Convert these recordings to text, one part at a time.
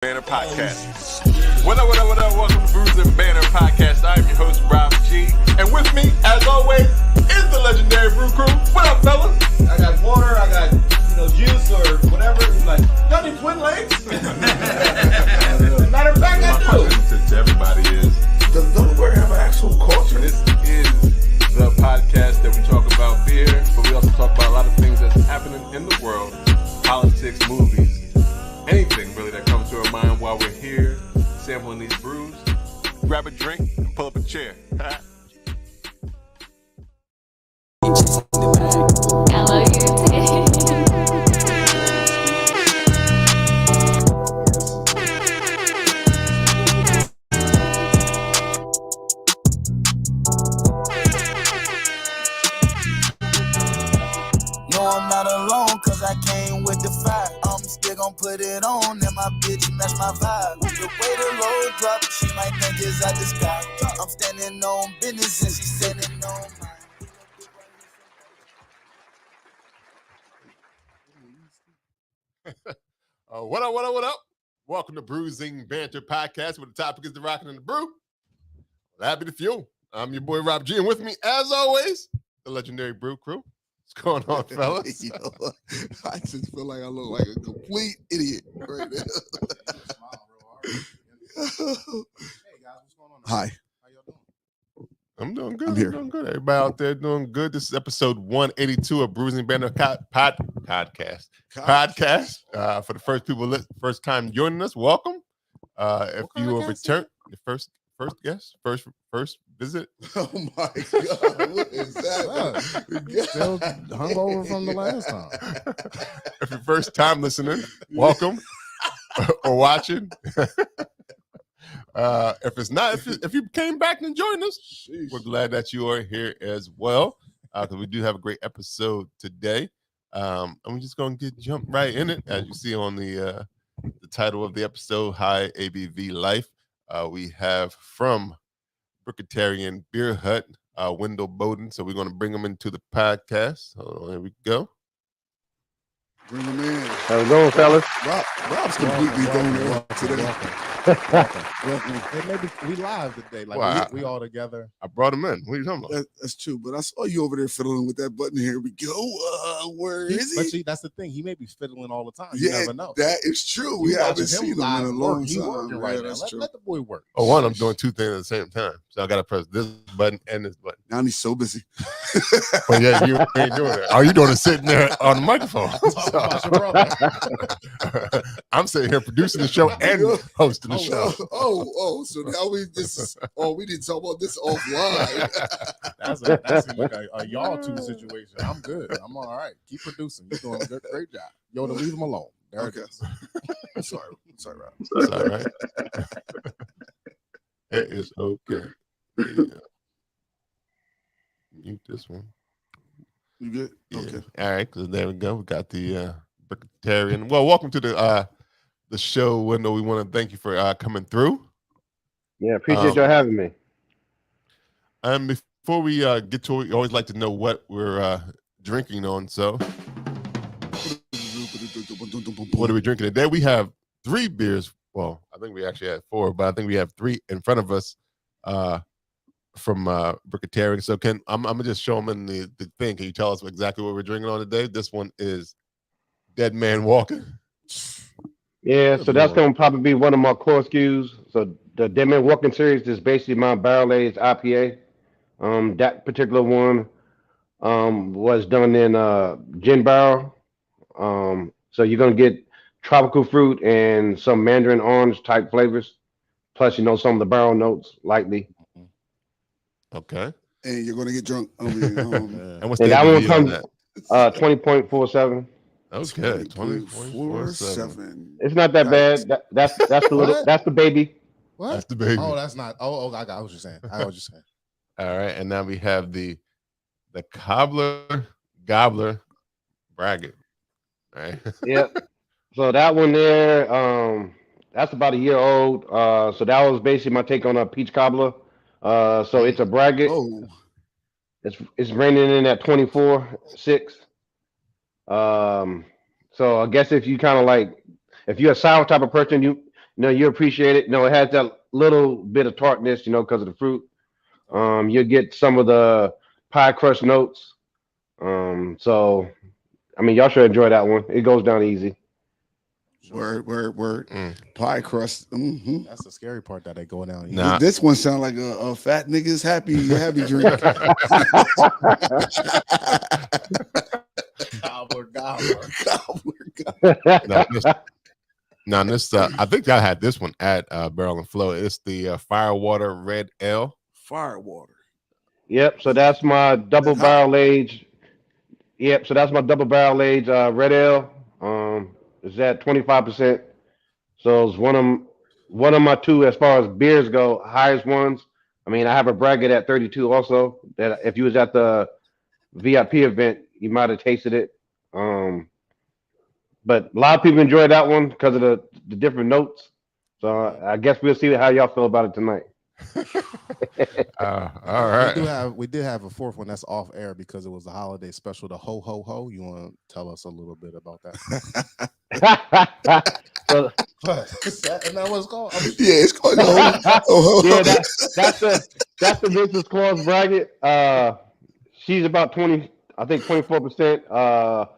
Banter Podcast. What up? Welcome to Boozy Banter Podcast. I'm your host, Rob G. And with me, as always, is the Legendary Brew Crew. What up, fellas? I got water, I got, juice or whatever. He's like, y'all need twin legs? Matter of fact, I do. My question to everybody is, does Delaware have an actual culture? This is the podcast that we talk about beer, but we also talk about a lot of things that's happening in the world, politics, movies, anything really that comes to our mind while we're here sampling these brews. Grab a drink and pull up a chair. I love you too. No, I'm not alone, cause I came with the fire. I'm still gon' put it on, and my bitch match my vibe. The way the low drop, she might think it's out the sky. I'm standing on business, and she's standing on mine. What up? Welcome to Bruising Banter Podcast, where the topic is the rockin' and the brew. Happy to fuel. I'm your boy Rob G, and with me, as always, the Legendary Brew Crew. What's going on, fellas? Yo, I just feel like I look like a complete idiot right now. Hey guys, what's going on? Hi. How y'all doing? I'm doing good. I'm here. Doing good. Everybody out there doing good. This is episode 182 of Bruising Banter Podcast. For the first time joining us, welcome. If you are return, the first guest, first visit. Oh my God, what is that? Still hungover from the last time. If you're first time listening, welcome or watching. If it's not, if you came back and joined us, Sheesh. we're glad that you are here as well. Because we do have a great episode today. And we're just gonna jump right in it. As you see on the title of the episode, High ABV Life. We have from Brickterranean Beer Hut, Wendell Bowden. So we're going to bring him into the podcast. Hold on, here we go. Bring him in. How's it going, fellas? Rob's completely thrown it off today. Hey, maybe we live today. Like Wow. we all together. I brought him in. What are you talking about? That's true, but I saw you over there fiddling with that button. Here we go. Where is But he? see, that's the thing. He may be fiddling all the time. You Yeah, never know. that is true. We You haven't watching seen him in live a work. long He time. working Yeah, right now. that's true. Let the boy work. Oh, one, I'm doing two things at the same time. So I got to press this button and this button. Now he's so busy. But yeah, you ain't doing that. All you doing is sitting there on the microphone. Talk about your brother. I'm sitting here producing the show and hosting the show. So now we need to talk about this offline. That's like a y'all two situation. I'm good. I'm all right. Keep producing. You're doing a great job. Yo, to leave him alone. There Okay. it is. Sorry, Rob. It's all right. It is okay. Yeah. Mute this one. You good? Yeah. Okay. All right, so there we go. We got the Brickterranean. Well, welcome to the show, Wendell. We want to thank you for coming through. Yeah, appreciate y'all having me. And before we get to it, we always like to know what we're drinking on. So, what are we drinking today? We have 3 beers. Well, I think we actually had 4, but I think we have 3 in front of us from Brickterranean. So, I'm gonna just show them in the thing. Can you tell us exactly what we're drinking on today? This one is Dead Man Walking. Yeah, so that's going to probably be one of my core SKUs. So the Dead Man Walking series is basically my barrel-aged IPA. That particular one was done in gin barrel. So you're going to get tropical fruit and some mandarin orange type flavors. Plus, some of the barrel notes lightly. Okay. And you're gonna get drunk. And what's And the that one ABV on comes that? 20.47. Okay, 20.47. It's not that bad. That's the little, that's the baby. What? That's the baby. Oh, that's not. Oh, I got what you're saying. I got what you're saying. All right, and now we have the Cobbler Gobbler Braggot. All right. Yep. So that one there, that's about a year old. So that was basically my take on a peach cobbler. So it's a braggot. Oh, It's raining in at 24.6. So I guess if you kind of like, if you're a sour type of person, you you appreciate it. It has that little bit of tartness, because of the fruit. You get some of the pie crust notes. So I mean, y'all should enjoy that one. It goes down easy. Word. Pie crust. Mm-hmm. That's the scary part that they go down. Nah. This one sounds like a fat nigga's happy drink. Gobbler. Now this, I think I had this one at Barrel and Flow. It's the Firewater Red Ale. Firewater. Yep. So that's my double barrel age. Yep. So that's my double barrel age red ale. Is at 25%. So it's one of my two as far as beers go, highest ones. I mean, I have a bracket at 32 also. That if you was at the VIP event, you might have tasted it. But a lot of people enjoy that one because of the different notes. So I guess we'll see how y'all feel about it tonight. All right. We did have a fourth one that's off air because it was a holiday special, the ho ho ho. You want to tell us a little bit about that? So, Isn't that what it's called? Yeah, it's called. Yeah, that's the Mrs. Claus bracket. She's about 20, I think 24%.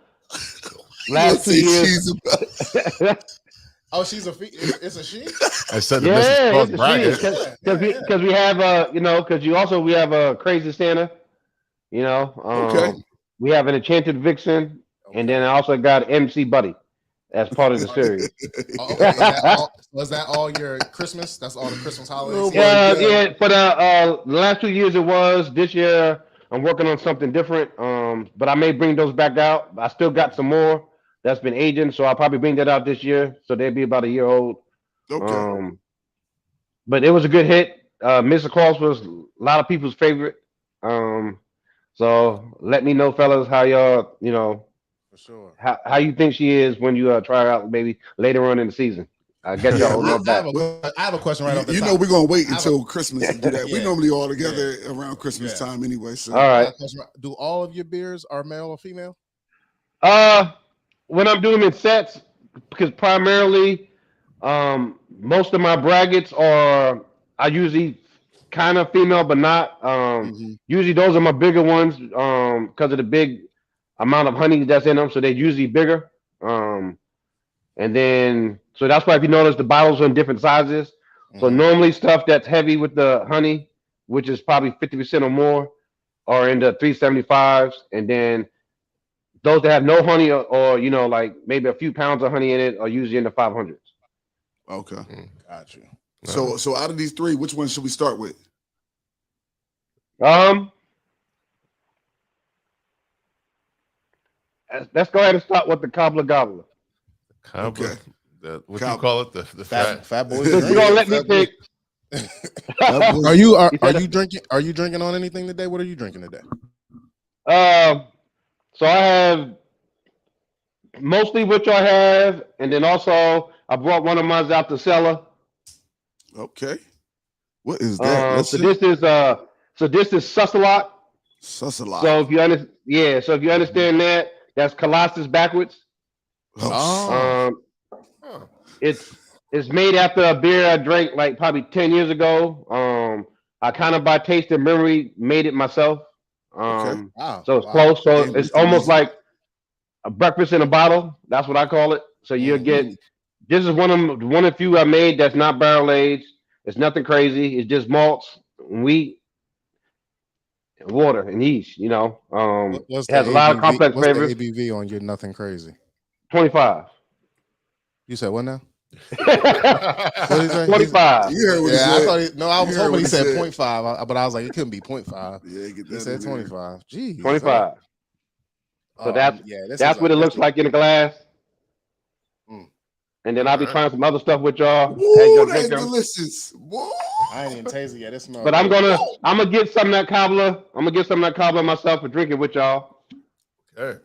Last 2 years. Oh, she's it's a she? I said the Yeah, Mrs. Claus it's bracket. because we have because we have a crazy Santa. Okay. We have an enchanted vixen, and then I also got MC Buddy as part of the series. Okay. Is that all your Christmas? That's all the Christmas holidays? Yeah. For the last 2 years it was. This year I'm working on something different. But I may bring those back out. I still got some more that's been aging, so I'll probably bring that out this year. So they'll be about a year old. Okay. But it was a good hit. Mr. Claus was a lot of people's favorite. So let me know, fellas, how y'all, For sure. how you think she is when you try her out maybe later on in the season. I guess y'all know back. I have a question right off the top. We're gonna wait until Christmas to do that. Yeah. We normally all together around Christmas time anyway. So All right. Do all of your beers are male or female? When I'm doing them in sets, because primarily most of my brackets are usually kind of female, but not. Usually those are my bigger ones because of the big amount of honey that's in them, so they're usually bigger. And then, so that's why if you notice the bottles are in different sizes. So normally stuff that's heavy with the honey, which is probably 50% or more, are in the 375s, and then those that have no honey or like maybe a few pounds of honey in it are usually in the 500s. okay. Got you. So out of these three, which one should we start with? Let's go ahead and start with the cobbler gobbler. Okay. What do you call it? The Fat boys. Since you're gonna let me pick. Are you drinking? Are you drinking on anything today? What are you drinking today? So I have mostly what y'all have, and then also I brought one of mine out the cellar. Okay. What is that? So this is Sussalot. Sussalot. So if you understand that, that's Colossus backwards. It's made after a beer I drank like probably 10 years ago. I kind of by taste and memory made it myself. Okay. Wow. So it's close. So it's almost like a breakfast in a bottle. That's what I call it. So you'll get. This is one of few I made that's not barrel aged. It's nothing crazy. It's just malts, wheat, and water, and yeast. It has a lot of complex flavors. What's the ABV on your nothing crazy? 25. You said what now? What did he say? 25. You heard what he said. I was hoping he said said. 0.5, but I was like, it couldn't be 0.5. Yeah, get that. He said in there. 25. Jeez. 25. So this that's what it looks like in a glass. And then I'll be trying some other stuff with y'all. Woo, that's delicious. Woo. I ain't even tasted it yet. It smells. But I'm gonna get some of that cobbler. I'm gonna get some of that cobbler myself and drink it with y'all. Okay.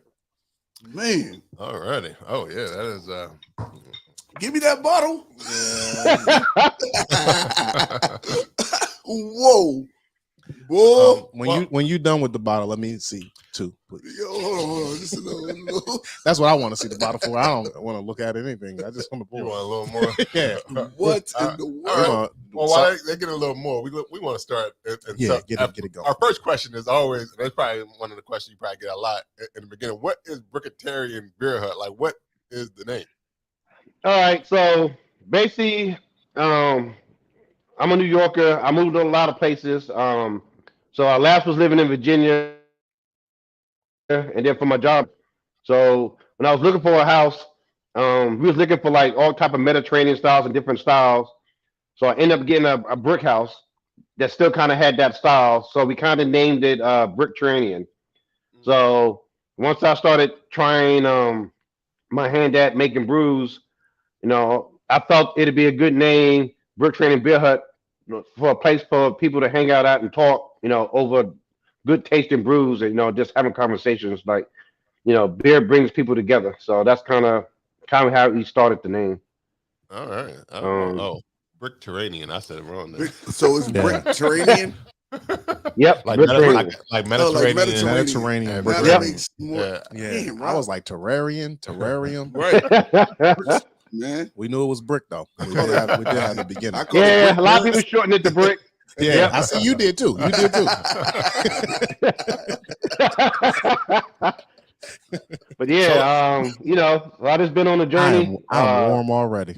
Man. All righty. Oh yeah, that is. Give me that bottle. Whoa. Boy, When you done with the bottle, let me see two, please. yo, hold on. Just a little. That's what I want to see the bottle for. I don't want to look at anything. I just want to You pour. want a little more? Yeah. What All in the right. world? Well, while they get a little more, we want to start. Get it going. Our first question is always, and that's probably one of the questions you probably get a lot in the beginning. What is Brickterranean Beer Hut? Like, what is the name? All right, so basically, I'm a New Yorker. I moved to a lot of places. So I last was living in Virginia, and then for my job. So when I was looking for a house, we was looking for like all type of Mediterranean styles and different styles. So I ended up getting a brick house that still kind of had that style. So we kind of named it Brickterranean. So once I started trying my hand at making brews, I felt it'd be a good name, Brickterranean Beer Hut, for a place for people to hang out at and talk, over good tasting brews and just having conversations. Like, beer brings people together. So that's kind of how we started the name. All right. Brickterranean. I said it wrong there. So it's Brickterranean. Yep. like Mediterranean. Mediterranean. Mediterranean. Now Yep. that makes more. Yeah. Damn, I was like terrarium. right, man. We knew it was brick though. We did have the beginning. I call it Yeah, brick a lot of bricks. people shorten it to brick. Yeah, Yep. I see you did too. You did too. But yeah, I just been on a journey. I'm warm already.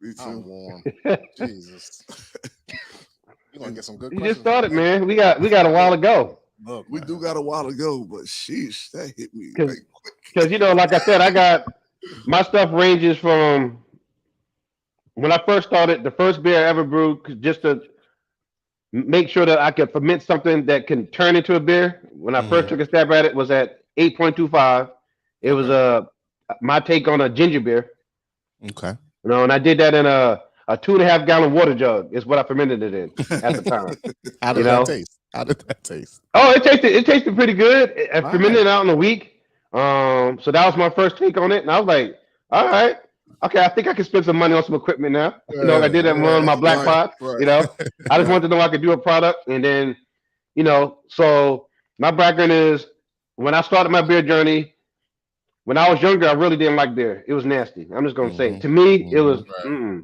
Me too. I'm warm. Jesus. You gonna get some good You questions? just started, man. We got a while to go. Look, We man. do got a while to go, but sheesh, that hit me. 'Cause- Like, quick. Because like I said, I got my stuff ranges from when I first started, the first beer I ever brewed, just to make sure that I could ferment something that can turn into a beer. When I first took a stab at it, was at 8.25. It was my take on a ginger beer. Okay. And I did that in a 2.5 gallon water jug. Is what I fermented it in at the time. How did that taste? How did that taste? Oh, it tasted pretty good. I All fermented right. it out in a week. So that was my first take on it, and I was like, all right, okay, I think I can spend some money on some equipment now. I did that on my black pot. Right. I just wanted to know I could do a product, and then, so my background is when I started my beer journey. When I was younger, I really didn't like beer. It was nasty. I'm just gonna say it. To me, it was. Right.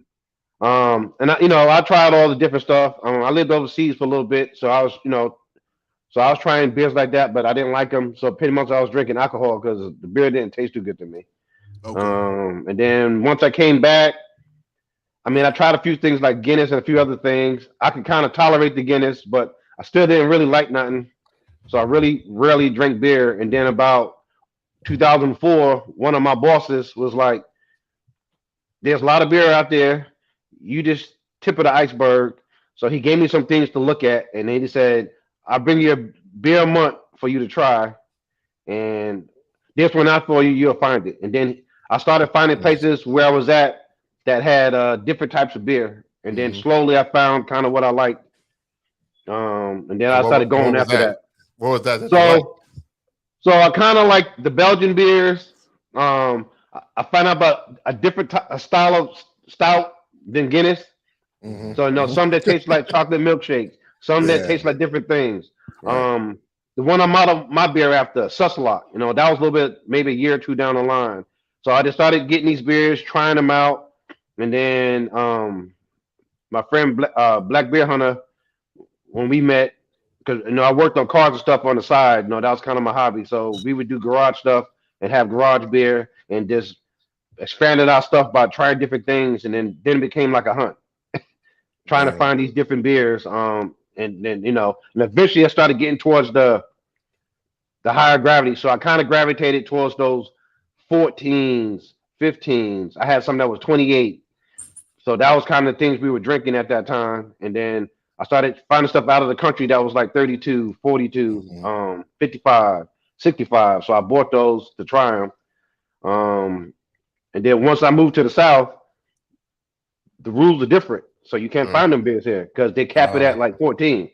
And I tried all the different stuff. I lived overseas for a little bit, so I was, so I was trying beers like that, but I didn't like them. So pretty much I was drinking alcohol because the beer didn't taste too good to me. Okay. And then once I came back, I tried a few things like Guinness and a few other things. I could kind of tolerate the Guinness, but I still didn't really like nothing. So I really rarely drank beer. And then about 2004, one of my bosses was like, "There's a lot of beer out there. You just tip of the iceberg." So he gave me some things to look at, and then he said, "I'll bring you a beer a month for you to try, and this one out for you, you'll find it." And then I started finding places where I was at that had different types of beer, and then slowly I found kind of what I liked. And then I started going after that. What was that? you liked? So I kind of like the Belgian beers. I found out about a different style of stout than Guinness. So some that taste like chocolate milkshakes, some that taste like different things. Right. The one I'm out of my beer after, Susselot, that was a little bit, maybe a year or two down the line. So I just started getting these beers, trying them out, and then my friend Black Beer Hunter, when we met, because I worked on cars and stuff on the side. That was kind of my hobby. So we would do garage stuff and have garage beer and just expanded our stuff by trying different things, and then it became like a hunt, trying to find these different beers. And then and eventually I started getting towards the higher gravity. So I kind of gravitated towards those 14s, 15s. I had some that was 28. So that was kind of the things we were drinking at that time. And then I started finding stuff out of the country that was like 32, 42, 55, 65. So I bought those to try them. And then once I moved to the South, the rules are different. So you can't find them beers here because they cap it at like 14.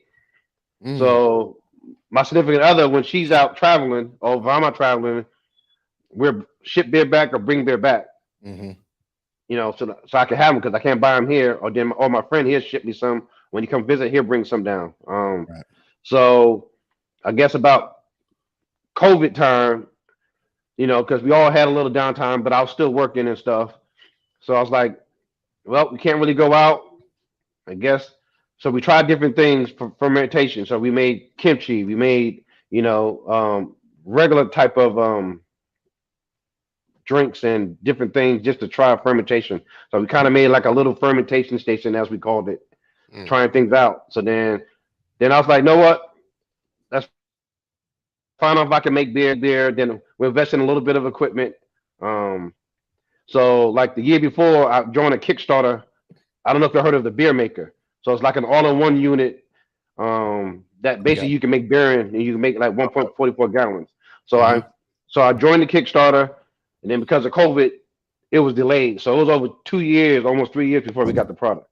So my significant other, when she's out traveling, or if I'm out traveling, we're ship beer back or bring beer back. So I can have them because I can't buy them here. Or my friend here ship me some. When he come visit, he'll bring some down. So I guess about COVID time, because we all had a little downtime, but I was still working and stuff. So I was like, well, we can't really go out, I guess. So we tried different things for fermentation. So we made kimchi, we made, regular type of drinks and different things just to try fermentation. So we kind of made like a little fermentation station, as we called it, trying things out. So then I was like, know what? Let's find out if I can make beer. Then we invested in a little bit of equipment. So like the year before, I joined a Kickstarter. I don't know if you heard of the Beer Maker. So it's like an all-in-one unit that basically you can make beer in, and you can make like 1.44 gallons. So I joined the Kickstarter, and then because of COVID, it was delayed. So it was over 2 years, almost 3 years before we got the product.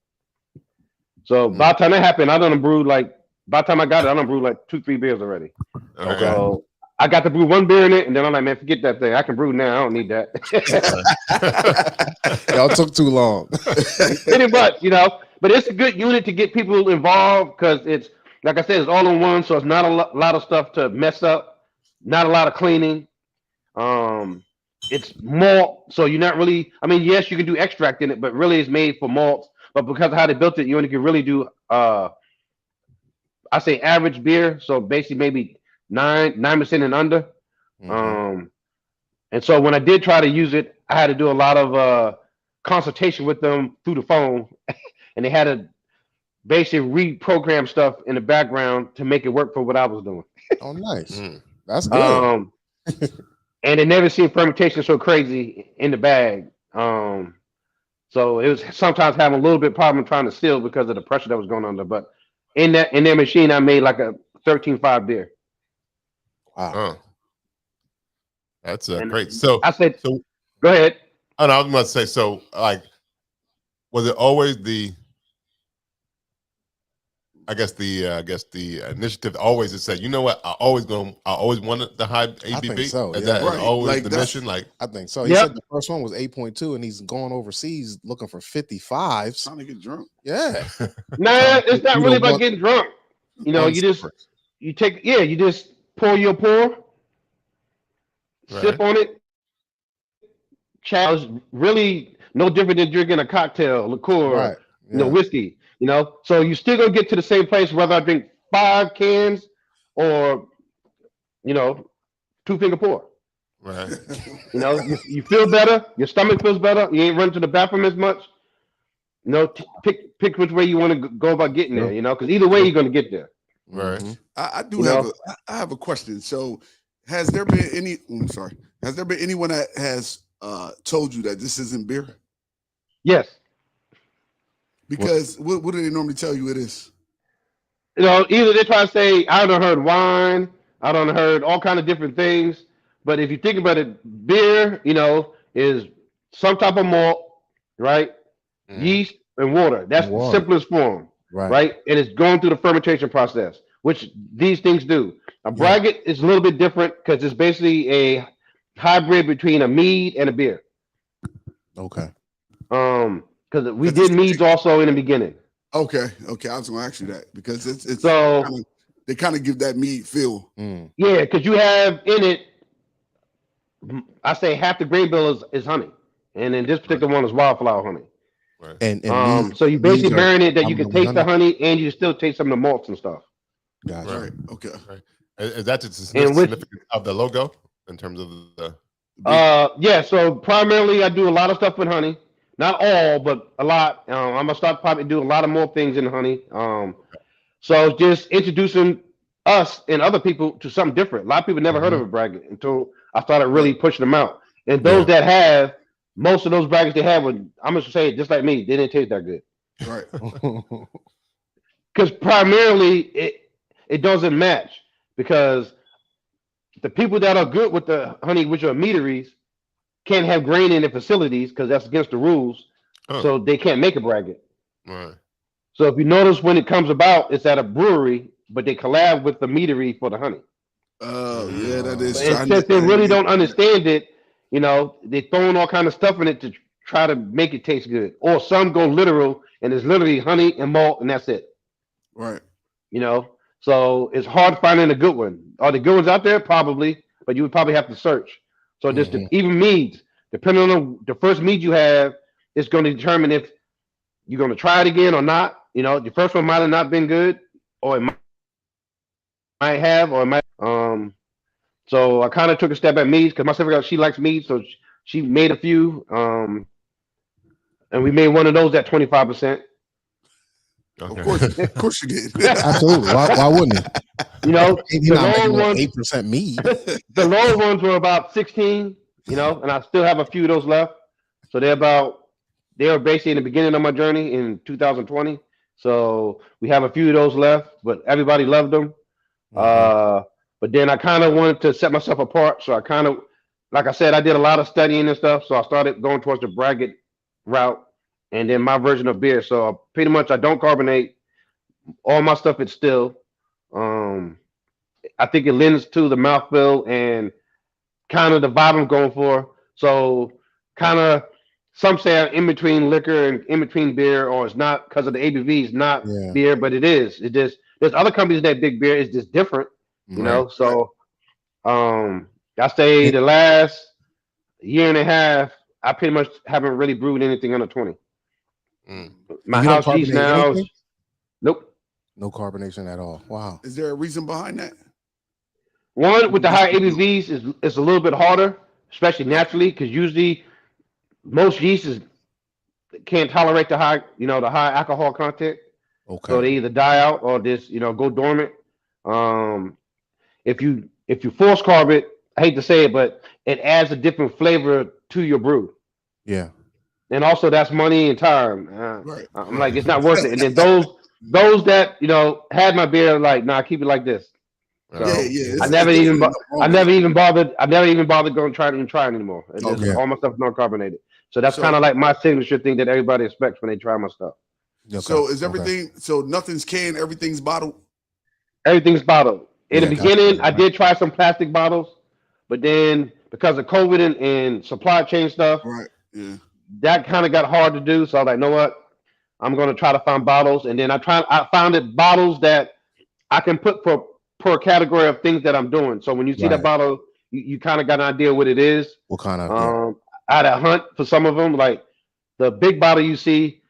So by the time that happened, by the time I got it, I done brewed like 2-3 beers already. Okay. So I got to brew one beer in it, and then I'm like, man, forget that thing. I can brew now. I don't need that. Y'all took too long. Pretty much, But it's a good unit to get people involved because it's, like I said, it's all in one. So it's not a lot of stuff to mess up. Not a lot of cleaning. It's malt, so you're not really. I mean, yes, you can do extract in it, but really it's made for malts. But because of how they built it, you only can really do I say average beer, so basically maybe 9% and under. And so when I did try to use it, I had to do a lot of consultation with them through the phone, and they had to basically reprogram stuff in the background to make it work for what I was doing. Oh, nice. That's good. And they never seen fermentation so crazy in the bag. So it was sometimes having a little bit problem trying to seal because of the pressure that was going on there. But in their machine, I made like a 13.5 beer. Wow. That's great. So I said, go ahead. Oh, no, I was going to say, so like, was it always the initiative always to say, you know what, I always wanted the high ABV. I think so. Is Yeah. that always the mission? Like, I think so. He said the first one was 8.2, and he's going overseas looking for 55s. Trying to get drunk. Yeah. Nah, it's not really about getting drunk. You just pour your pour, sip on it. Is really no different than drinking a cocktail, liqueur, Right. Yeah. Whiskey. So you still gonna get to the same place whether I drink 5 cans or 2-finger pour. right. You feel better, your stomach feels better, you ain't run to the bathroom as much. Pick which way you want to go about getting there, because either way you're gonna get there. Right. I have a question. So has there been anyone that has told you that this isn't beer? Yes. Because what do they normally tell you it is? Either they try to say, I done heard wine, I done heard all kind of different things. But if you think about it, beer, is some type of malt, right? Yeast and water. That's the simplest form, right? And it's going through the fermentation process, which these things do. A braggot is a little bit different because it's basically a hybrid between a mead and a beer. Okay. Because we did meads also in the beginning. Okay. I was going to ask you that because it's so they kind of give that mead feel. Yeah, because you have in it, I say half the grain bill is honey, and in this particular one is wildflower honey. Right. And so you basically burying it that you can taste the honey and you still taste some of the malts and stuff. Gotcha. Right. Okay. Right. Is that the significance of the logo in terms of the? Yeah. So primarily, I do a lot of stuff with honey. Not all, but a lot. I'm gonna start probably do a lot of more things in honey. So just introducing us and other people to something different. A lot of people never heard of a braggot until I started really pushing them out. And those that have, most of those braggots they have, I'm gonna say it just like me, they didn't taste that good. Right. Because primarily it doesn't match because the people that are good with the honey, which are meaderies, can't have grain in their facilities because that's against the rules. So they can't make a braggot. Right. So if you notice when it comes about, it's at a brewery, but they collab with the meadery for the honey. Oh, yeah, that is. And since they really don't understand it, they're throwing all kind of stuff in it to try to make it taste good. Or some go literal and it's literally honey and malt and that's it. Right. So it's hard finding a good one. Are the good ones out there? Probably, but you would probably have to search. So just even meads, depending on the first mead you have, it's going to determine if you're going to try it again or not. You know, the first one might have not been good, or it might have, or it might. So I kind of took a step at meads because my sister, she likes meads, so she made a few. And we made one of those at 25%. Okay. Of course you did. Absolutely. Why wouldn't he? You know, He's the not lower making ones, 8% mead. the lower ones were about 16. You know, and I still have a few of those left. So they were basically in the beginning of my journey in 2020. So we have a few of those left, but everybody loved them. But then I kind of wanted to set myself apart. So I kind of, like I said, I did a lot of studying and stuff. So I started going towards the braggot route and then my version of beer. So pretty much I don't carbonate. All my stuff is still. I think it lends to the mouthfeel and kind of the vibe I'm going for. So kind of some say I'm in between liquor and in between beer, or it's not because of the ABV. It's not beer, but it is. It just there's other companies that big beer is just different, you know. So I say the last year and a half, I pretty much haven't really brewed anything under 20. My house yeast now. Nope. No carbonation at all. Wow. Is there a reason behind that? One, with the high ABVs is a little bit harder, especially naturally, because usually most yeasts can't tolerate the high alcohol content. Okay. So they either die out or just go dormant. If you force carb it, I hate to say it, but it adds a different flavor to your brew. Yeah. And also that's money and time. Right. I'm like, it's not worth it. And then those that had my beer, like, nah, keep it like this. So I never even bothered going to try it anymore. All my stuff is non-carbonated. So that's kind of like my signature thing that everybody expects when they try my stuff. Okay. So is everything? So nothing's canned, everything's bottled. Everything's bottled. In the beginning, I did try some plastic bottles, but then because of COVID and supply chain stuff, that kind of got hard to do. So I was like, you know what? I'm going to try to find bottles, and then I found it bottles that I can put per category of things that I'm doing. So when you see that bottle, you kind of got an idea what it is. What kind of? I had a hunt for some of them, like the big bottle you see.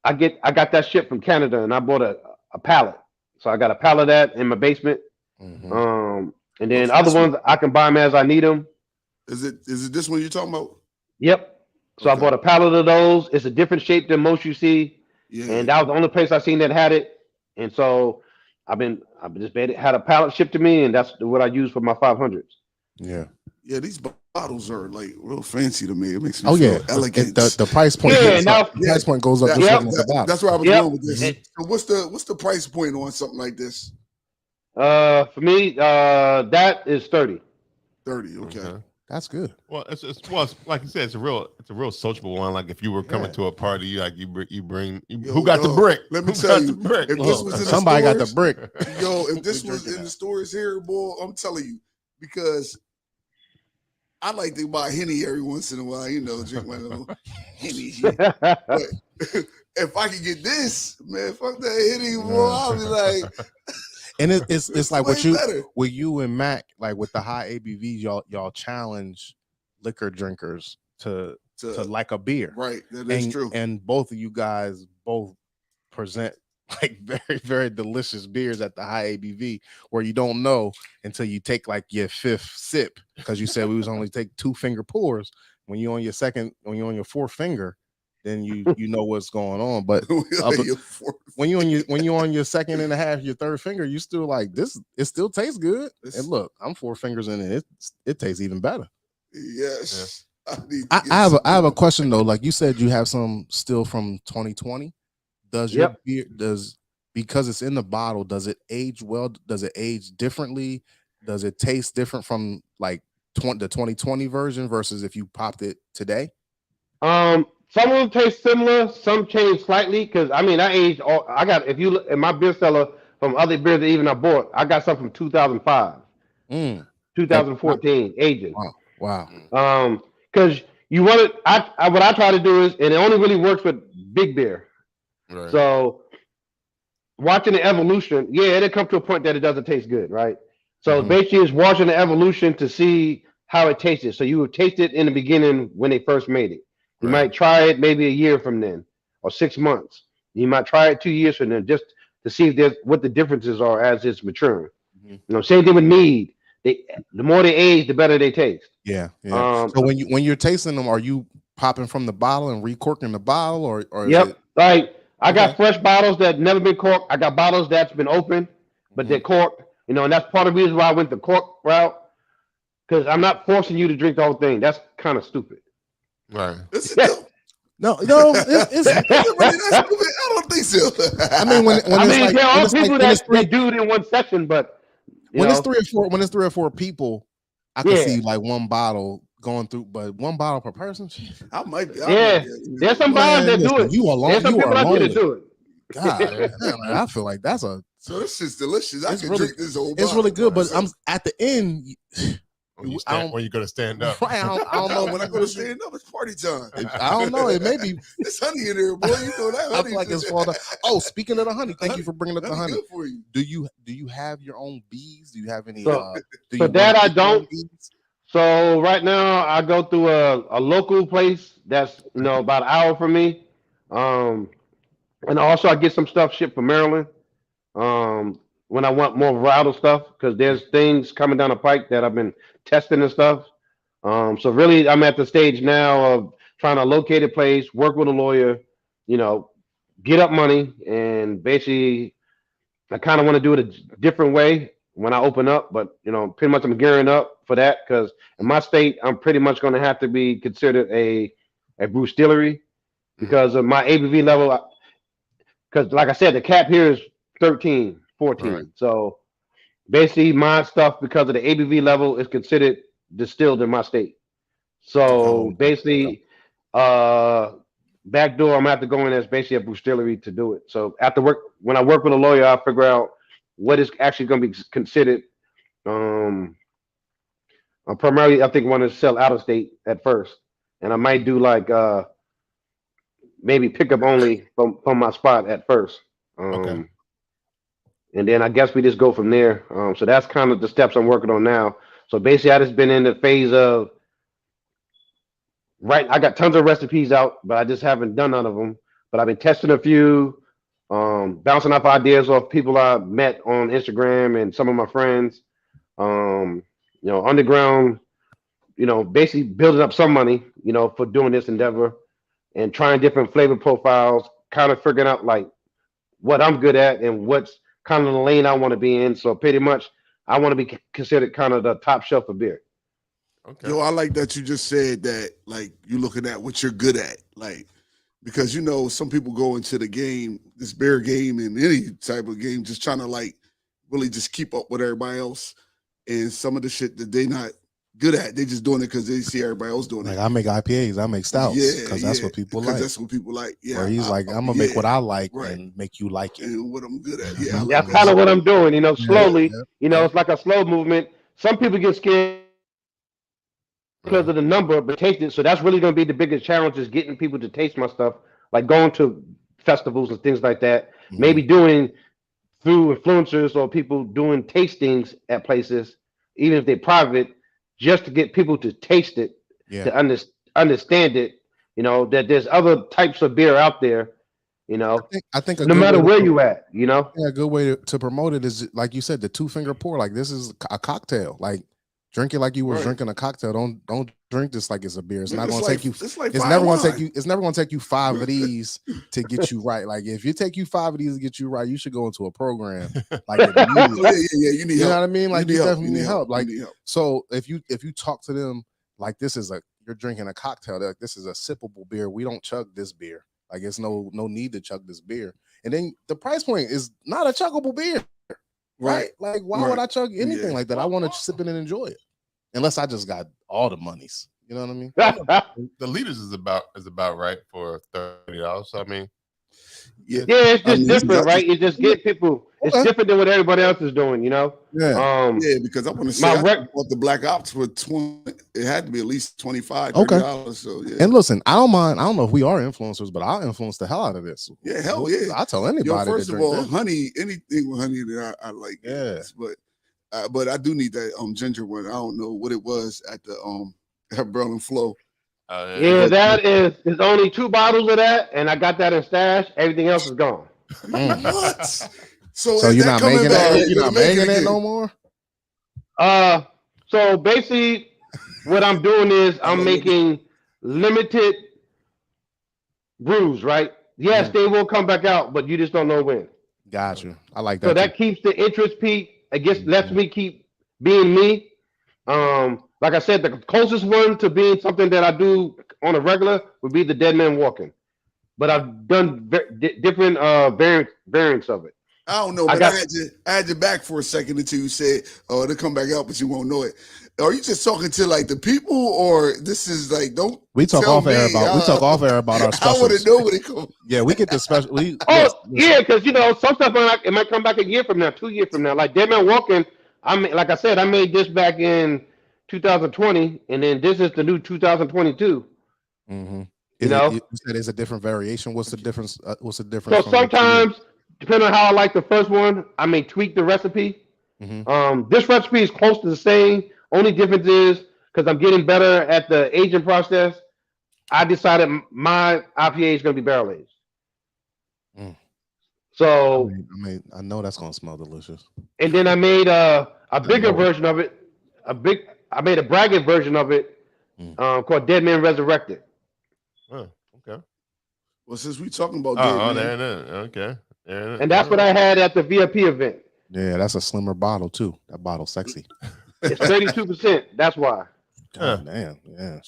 I got that shit from Canada, and I bought a pallet. So I got a pallet of that in my basement. And then other ones I can buy them as I need them. Is it this one you're talking about? Yep. So I bought a pallet of those. It's a different shape than most you see. Yeah. And that was the only place I seen that had it. And so I've just had a pallet shipped to me, and that's what I use for my 500s. Yeah. Yeah, these bottles are like real fancy to me. It makes me feel elegant. The price point. The price point goes up. That's where I was going with this. So what's the price point on something like this? For me, that is 30. 30. Okay. That's good. Well, it's like you said, it's a real sociable one. Like if you were coming to a party, you bring who got the brick? Let me tell you, if this was in somebody got the brick. If this was in the stores here, boy, I'm telling you, because I like to buy Henny every once in a while, drink my little Henny. But if I could get this, man, fuck that Henny, boy, I'll be like. And it's like with you and Mac, like with the high ABVs, y'all challenge liquor drinkers to like a beer, right? That is true. And both of you guys both present like very, very delicious beers at the high ABV, where you don't know until you take like your fifth sip, because you said we was only take 2 finger pours. When you're on your fourth finger, then you know what's going on. But when you're on your second and a half, your third finger, you still like this. It still tastes good. And look, I'm 4 fingers in it. It tastes even better. Yes. I have a question though. Like you said, you have some still from 2020. Does your beer because it's in the bottle? Does it age well? Does it age differently? Does it taste different from like the 2020 version versus if you popped it today? Some of them taste similar, some change slightly, because I aged if you look at my beer cellar from other beers that even I bought, I got some from 2005, 2014 aging. Wow. Because you want it, what I try to do is, and it only really works with big beer. Right. So watching the evolution. Yeah, it'll come to a point that it doesn't taste good, right? So Mhm. basically, it's watching the evolution to see how it tasted. So you would taste it in the beginning when they first made it. You Right. might try it maybe a year from then or 6 months. You might try it 2 years from then just to see if there's what the differences are as it's maturing. Mhm. You know, same thing with mead. The more they age, the better they taste. Yeah. So when you're tasting them, are you popping from the bottle and recorking the bottle, or is Yep. it Like I okay? got fresh bottles that never been corked. I got bottles that's been open, but Mhm. they're corked. You know, and that's part of the reason why I went the cork route. Because I'm not forcing you to drink the whole thing. That's kind of stupid. Right. This is dope. No, it's Is it really that stupid? I don't think so. I mean when I it's mean, like there when are it's like people when it's that three do it in one session, but you when it's know, 3 or 4 people, I can yeah, see like one bottle going through, but one bottle per person. I might be. yeah. There's some bars Man, that do listen, it. you are There's some you people are out there that lonely. do it. God, man, I feel like that's a So this is delicious. I It's can really- drink this whole. it's really good, but bottle. I'm at the end. When you're gonna stand up. I don't No, know when I go to stand up, it's party time. I don't know. It may be. It's honey in there, boy. You know that. I Honey feel like it's falling. Oh, speaking of the honey, thank you for bringing up the honey. Good for you. Do you have your own bees? Do you have any? So- do so you that run I your own don't. bees? So right now I go through a local place that's about an hour from me. And also I get some stuff shipped from Maryland. When I want more varietal stuff, because there's things coming down the pike that I've been testing and stuff. So really I'm at the stage now of trying to locate a place, work with a lawyer, get up money, and basically I kind of want to do it a different way when I open up, but pretty much I'm gearing up for that because in my state I'm pretty much going to have to be considered a brew distillery because of my ABV level. Because like I said, the cap here is 13, 14. Right. So basically my stuff, because of the ABV level, is considered distilled in my state. So basically, back door, I'm gonna have to go in as basically a brew distillery to do it. So when I work with a lawyer, I'll figure out what is actually going to be considered. Primarily, I think I want to sell out of state at first, and I might do like maybe pickup only from my spot at first. Okay. And then I guess we just go from there. So that's kind of the steps I'm working on now. So basically, I just been in the phase of I got tons of recipes out, but I just haven't done none of them. But I've been testing a few, bouncing off ideas off people I met on Instagram and some of my friends. Underground, basically building up some money, for doing this endeavor and trying different flavor profiles, kind of figuring out like what I'm good at and what's kind of the lane I want to be in. So pretty much I want to be considered kind of the top shelf of beer. Okay. Yo, I like that you just said that, like, you're looking at what you're good at, like, because some people go into the game, this beer game and any type of game, just trying to like really just keep up with everybody else, and some of the shit that they not good at, they just doing it because they see everybody else doing Like it. I make IPAs, I make stouts, because that's what people like. That's what people like. Yeah. Or he's like, I'm gonna make what I like and make you like it. And what I'm good at. Yeah. That's kind of what I'm doing, slowly. Yeah. It's like a slow movement. Some people get scared because of the number, but taste it. So that's really going to be the biggest challenge, is getting people to taste my stuff, like going to festivals and things like that. Mhm. Maybe doing through influencers or people doing tastings at places, even if they're private, just to get people to taste it, to understand it. That there's other types of beer out there. I think no matter where you at, Yeah, a good way to promote it is, like you said, the 2-finger pour. Like, this is a cocktail. Like, drink it like you were drinking a cocktail. Don't drink this like it's a beer. It's not going to take you. It's never going to take you. It's never going to take you 5 of these to get you right. Like, if you take you 5 of these to get you right, you should go into a program. Like, You need help. You know what I mean? Like, you help. definitely need help. Like, need help. so if you talk to them like you're drinking a cocktail, like, this is a sippable beer. We don't chug this beer. Like, it's no need to chug this beer. And then the price point is not a chuggable beer. Right? Like, why would I chug anything like that? I want to sip it and enjoy it. Unless I just got all the monies. You know what I mean? The liters is about right for $30. So I mean, it's just different, right? You just get people. It's different than what everybody else is doing, you know. Yeah. Yeah, because I want to say I bought the Black Ops for 20. It had to be at least $25, $30. So yeah. And listen, I don't mind. I don't know if we are influencers, but I'll influence the hell out of this. Yeah, hell yeah. I'll tell anybody. First of all, honey, anything with honey that I like. Yeah. But I do need that ginger one. I don't know what it was at the at Berlin Flow. Yeah, that is. There's only 2 bottles of that, and I got that in stash. Everything else is gone. What? So you're not making that? You're not making it no more? So basically, what I'm doing is I'm making limited brews, right? Yes, they will come back out, but you just don't know when. Got you. I like that. So that keeps the interest peak. I guess lets me keep being me. Like I said, the closest one to being something that I do on a regular would be the Dead Man Walking. But I've done different variants of it. I don't know, but I had you back for a second until you said, "Oh, it'll come back out, but you won't know it." Are you just talking to like the people, or this is like don't? We talk off air about our specials. I want to know when it comes. Yeah, we get the special. Yeah, because some stuff it might come back a year from now, 2 years from now. Like Dead Man Walking, like I said, I made this back in 2020, and then this is the new 2022. Mm-hmm. You know, you said it's a different variation. What's the difference? What's the difference? So sometimes, depending on how I like the first one, I may tweak the recipe. Mm-hmm. This recipe is close to the same. Only difference is because I'm getting better at the aging process. I decided my IPA is going to be barrel aged. So I know that's going to smell delicious. And then I made a bigger version of it. I made a bragging version of it called Dead Man Resurrected. Oh, okay. Well, since we talking about Dead Man, there it is. Okay. And that's what I had at the VIP event. Yeah, that's a slimmer bottle too. That bottle's sexy. It's 32%. That's why. God damn. Yeah,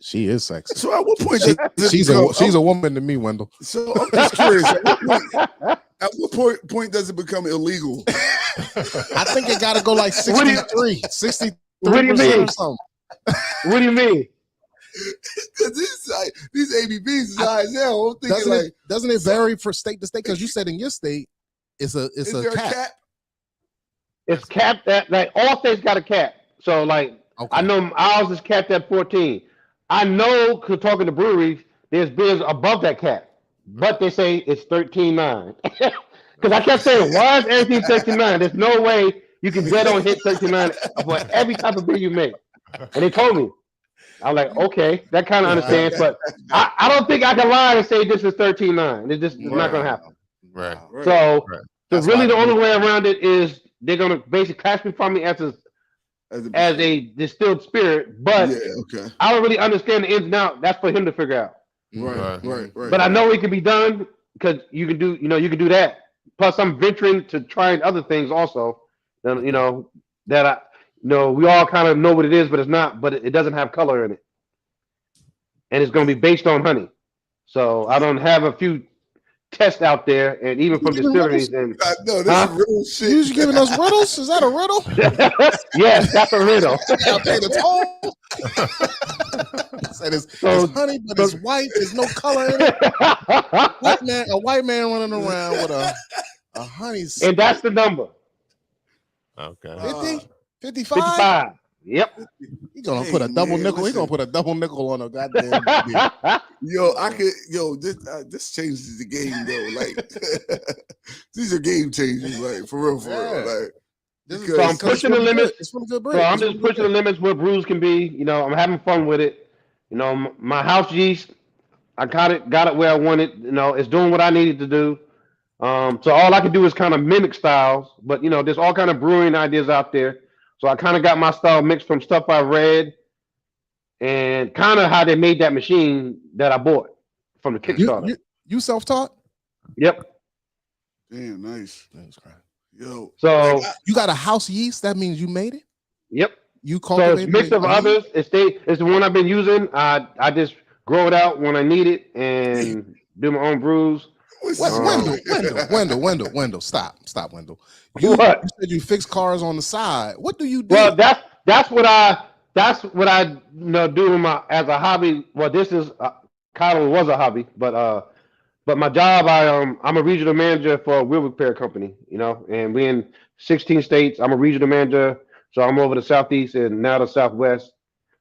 she is sexy. So at what point she's a woman to me, Wendell. So I'm just curious. At what point does it become illegal? I think it got to go like 63. 63. What do you mean? What do you mean? Because these ABVs is high as hell. I'm thinking doesn't it vary for state to state? Because you said in your state it's a cap. It's capped at like all states got a cap. So like I know ours is capped at 14. I know because talking to breweries, there's beers above that cap, but they say it's 13.9. Because I kept saying, why is everything 13.9? There's no way you can get on hit 13.9 for every type of beer you make. And they told me. I'm like, okay, that kind of understands, but I don't think I can lie and say this is 13.9. It's just not going to happen. Right. So really the only way around it is they're going to basically classify me as a distilled spirit, but I don't really understand the ins and outs. That's for him to figure out. Right. But I know it can be done because you can do that. Plus, I'm venturing to trying other things also. That we all kind of know what it is, but it's not. But it doesn't have color in it, and it's going to be based on honey. So I don't have a few tests out there, and even from distilleries. And no, this is real shit. You giving us riddles? Is that a riddle? Yes, that's a riddle. Okay, the tone. Said it's honey, but it's white. There's no color in it. A white man running around with a honey. And that's the number. Okay. 50? 55? 55. Yep. He's gonna put a double nickel. He's gonna put a double nickel on a goddamn beer. This changes the game though. Like these are game changers, like for real. Like so I'm pushing the limits. So I'm just pushing the limits where brews can be. I'm having fun with it. My house yeast, I got it where I want it. It's doing what I needed to do. So all I can do is kind of mimic styles, but there's all kind of brewing ideas out there. So I kind of got my style mixed from stuff I read and kind of how they made that machine that I bought from the Kickstarter. You self-taught? Yep. Damn, nice. Yo. So you got a house yeast? That means you made it? Yep. You cultivate it? So it's mixed of others. It's the one I've been using. I just grow it out when I need it and do my own brews. Wendell, stop, Wendell. You said you fix cars on the side. What do you do? Well, that's what I do as a hobby. Well, this is kind of was a hobby, but But my job, I'm a regional manager for a wheel repair company, and we in 16 states. I'm a regional manager, so I'm over the southeast and now the southwest.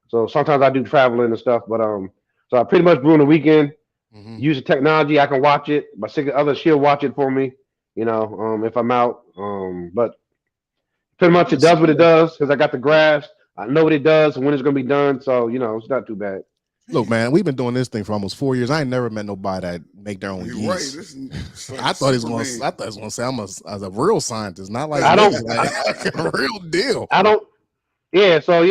So sometimes I do traveling and stuff, but so I pretty much brew on the weekend. Mhm. Use the technology, I can watch it. My significant other, she'll watch it for me, if I'm out. But pretty much it does what it does because I got the grasp. I know what it does and when it's gonna be done. So it's not too bad. Look, man, we've been doing this thing for almost 4 years. I ain't never met nobody that make their own You're yeast. right. Like I thought he was going Superman. to say I'm a real scientist, not like I don't- like a real deal. I don't. Yeah, so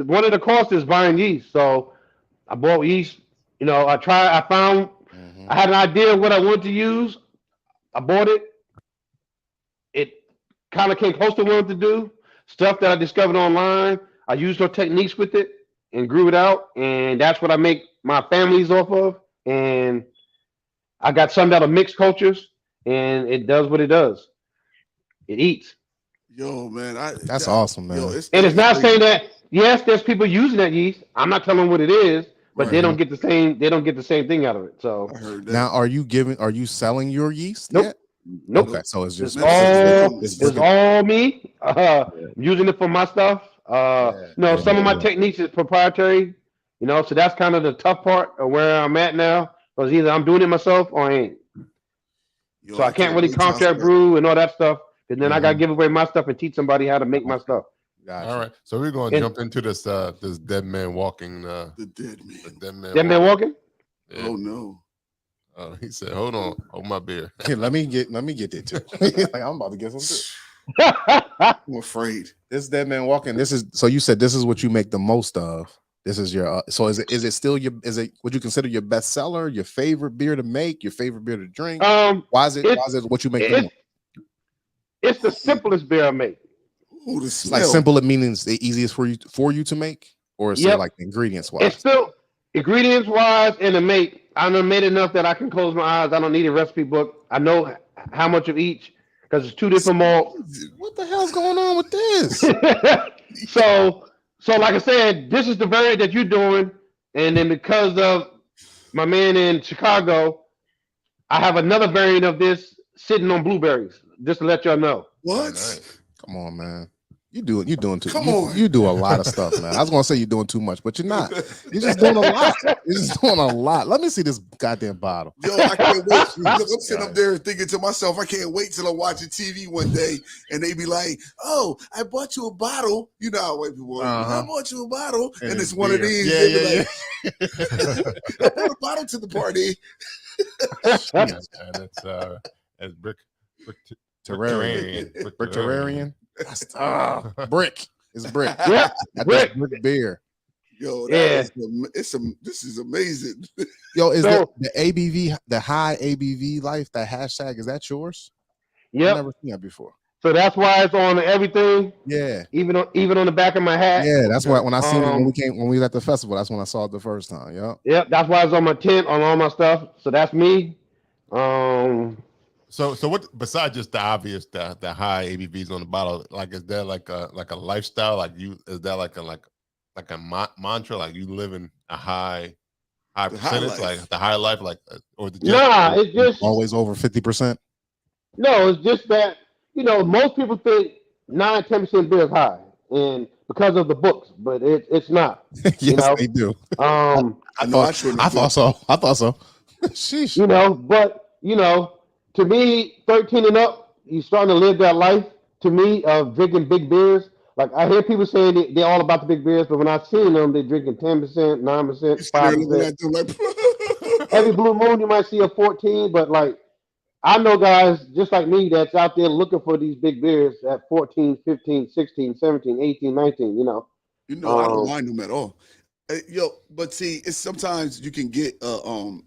one of the costs is buying yeast. So I bought yeast. I found. Mhm. I had an idea of what I wanted to use. I bought it. It kind of came close to what I wanted to do. Stuff that I discovered online. I used her techniques with it and grew it out, and that's what I make my families off of. And I got some that are mixed cultures, and it does what it does. It eats. Yo, man, That's awesome, man. And it's not saying that yes, there's people using that yeast. I'm not telling them what it is, but they don't get the same. They don't get the same thing out of it. So I heard that. Now, are you selling your yeast Nope. yet? nope. Okay, so it's just It's all me. Using it for my stuff. Some of my techniques is proprietary. So that's kind of the tough part of where I'm at now. Because either I'm doing it myself or I ain't. Yo, So I can't really wait till I contract start- brew and all that stuff. And then I gotta give away my stuff and teach somebody how to make my stuff. Gotcha. All right, so we're going to And- jump into this this dead man walking. The dead man. The dead man. Them been walking? Yeah. Oh no. He said, "Hold on, hold my beer." Here, let me get that too. Like, I'm about to get some too. I'm afraid. This dead man walking. This is so you said this is what you make the most of. This is your so is it still your would you consider your best seller, your favorite beer to make, your favorite beer to drink? Why is it what you make the most? It's the simplest beer I make. Ooh, the It's smell. like simple, it means the easiest for you to make, or is it Yep. like ingredients It's wise? still ingredients wise and to make. I done made enough that I can close my eyes. I don't need a recipe book. I know how much of each because it's two different malts. What the hell's going on with this? So like I said, this is the variant that you're doing, and then because of my man in Chicago, I have another variant of this sitting on blueberries. Just to let y'all know. What? Nice. Come on, man. You're doing too. Come you, on. you do a lot of stuff, man. I was gonna say you're doing too much, but you're not. You're just doing a lot. You're just doing a lot. Let me see this goddamn bottle. Yo, I can't wait. Look, I'm sitting up there thinking to myself, I can't wait till I'm watching TV one day and they be like, "Oh, I bought you a bottle." You know how white people are. Uh-huh. I bought you a bottle, and And it's it's one of beer. these. Yeah, They be yeah, like, I brought a bottle to the party. Yes, and it's Terrarian. Brickterranean. Brickterranean. Brick. It's brick. Yep, That's brick. brick beer. Yo, Yeah. this is amazing. Yo, is So- the ABV, the high ABV life, that hashtag, is that yours? I've Yep. never seen that before. So that's why it's on everything, Yeah. even on the back of my hat. Yeah, that's why when I seen it Um, when we was at the festival, that's when I saw it the first time. Yeah. Yep, that's why it's on my tent, on all my stuff. So that's me. So what besides just the obvious the high ABVs on the bottle, like is there like a lifestyle, is that like a mantra, like you live in a high percentage, life. like the high life, like or the Nah, it's just Always over 50%. no, it's just that most people think 9-10% beer is high, and because of the books, but it's not. Yes, they do. Um, I know. I shouldn't have thought so. Sheesh. but to me, 13 and up, you're starting to live that life. To me, of drinking big beers. Like I hear people saying they're all about the big beers, but when I seen them, they're drinking 10%, 9%, You sit there looking 5%. at them like, Every blue moon, you might see a 14, but like I know guys just like me that's out there looking for these big beers at 14, 15, 16, 17, 18, 19, I don't Um, mind them at all. Yo, but see, it's sometimes you can get a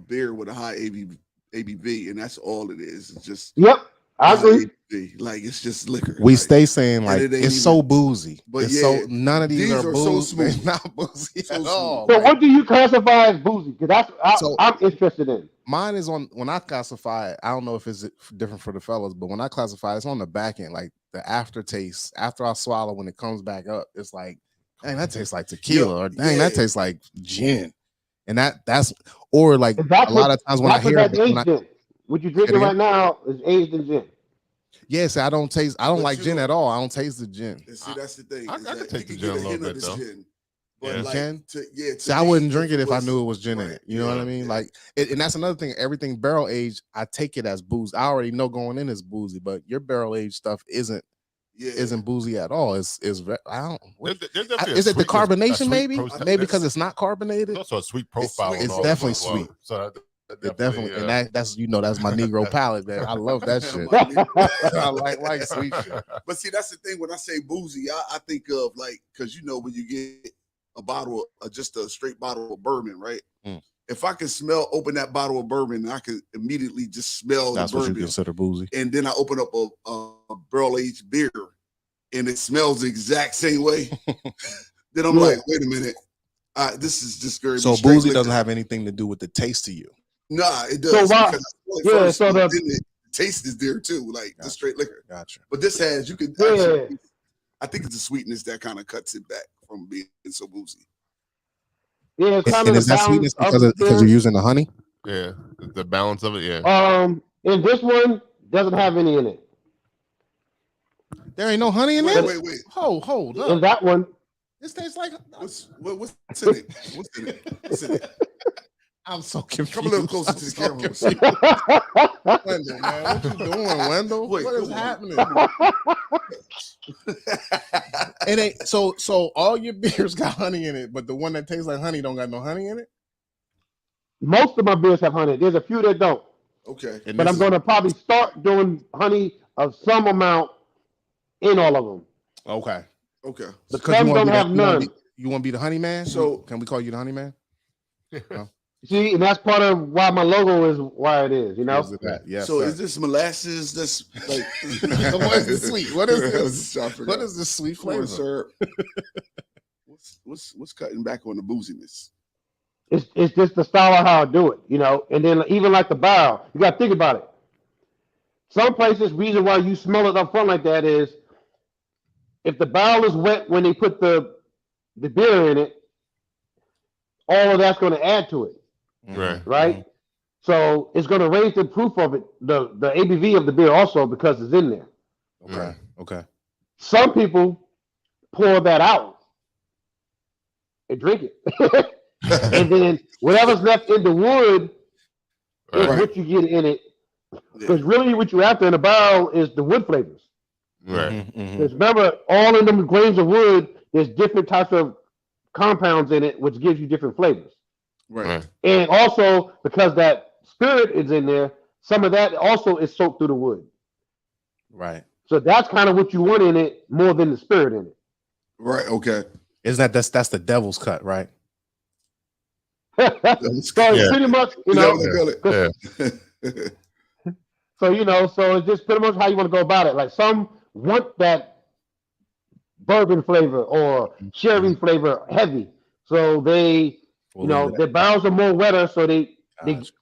beer with a high ABV, and that's all it is. It's just Yep, I high agree. ABV. Like it's just liquor. We Like, stay saying like it ain't it's so boozy, but it's yeah, so none of these these are are so boozy. They're smooth. not boozy So at smooth. all. So Like, what do you classify as boozy? Because I'm interested in. mine is on when I classify it. I don't know if it's different for the fellas, but when I classify it, it's on the back end, like the aftertaste after I swallow when it comes back up. It's like, dang, that tastes like tequila, or dang, that yeah. tastes like gin. And that's or like a lot of times when I hear what you drinking right now is aged in gin. Yes, I don't like gin at all. I don't taste the gin. And see, that's the thing. I can taste the gin a little bit though. But See, I wouldn't drink it if I knew it was gin in it. You know what I mean? Like, and that's another thing. Everything barrel aged, I take it as booze. I already know going in is boozy, but your barrel aged stuff isn't boozy at all. Is it the carbonation? Maybe because it's not carbonated. It's also a sweet profile. It's definitely sweet. So definitely, and that's that's my Negro palate, man. I love that shit. I like sweet shit. But see, that's the thing. When I say boozy, I think of like, because when you get a bottle of just a straight bottle of bourbon, right? If I can open that bottle of bourbon, I can immediately just smell that's the bourbon. What you consider boozy. And then I open up a barrel aged beer, and it smells the exact same way. Then I'm like, wait a minute, this is just very. So boozy doesn't have anything to do with the taste to you. Nah, it does. So the taste is there too, like the straight liquor. Gotcha. But this has actually, I think it's the sweetness that kind of cuts it back from being so boozy. Yeah, it's kind of is that sweetness because you're using the honey? Yeah, the balance of it. Yeah. And this one doesn't have any in it. There ain't no honey in it. Wait. Hold up. In that one, this tastes like what's in it? What's in it? I'm so confused. Come a little closer to the camera. Wendell, man, what you doing, Wendell? What is happening? It ain't so all your beers got honey in it, but the one that tastes like honey don't got no honey in it? Most of my beers have honey. There's a few that don't. Okay. But I'm going to probably start doing honey of some amount in all of them. Okay. But some don't have none. You want to be the honey man? So can we call you the honey man? No? See, and that's part of why my logo is why it is, you know? Yes, so is this molasses that's like what is the sweet? What is this? What is this sweet flavor? Syrup? What's cutting back on the booziness? It's just the style of how I do it, you know? And then even like the barrel, you gotta think about it. Some places, reason why you smell it up front like that is if the barrel is wet when they put the beer in it, all of that's gonna add to it. Right. So it's going to raise the proof of it, the ABV of the beer also because it's in there. Okay. Some people pour that out and drink it, and then whatever's left in the wood is what you get in it. Because really, what you're after in a barrel is the wood flavors. Right. Because remember, all in them grains of wood, there's different types of compounds in it, which gives you different flavors. Right. And also because that spirit is in there, some of that also is soaked through the wood. Right. So that's kind of what you want in it more than the spirit in it. Right. Okay. Isn't that's the devil's cut, right? So pretty much, you know. So so it's just pretty much how you want to go about it. Like some want that bourbon flavor or sherry flavor heavy, so they. Their barrels are more wetter, so they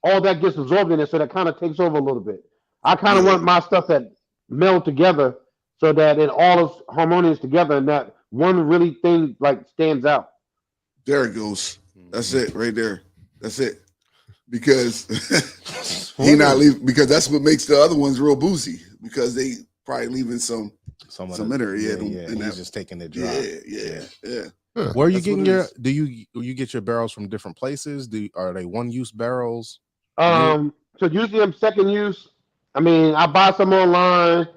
all that gets absorbed in it, so that kind of takes over a little bit. I kind of want my stuff that meld together so that it all is harmonious together and that one really thing like stands out. There it goes. That's it right there. That's it. Because he not leaving, because that's what makes the other ones real boozy, because they probably leaving some in there. Yeah, he's just taking it dry. Yeah. Where are you getting your? Do you get your barrels from different places? Are they one use barrels? So usually I'm second use. I mean, I buy some online.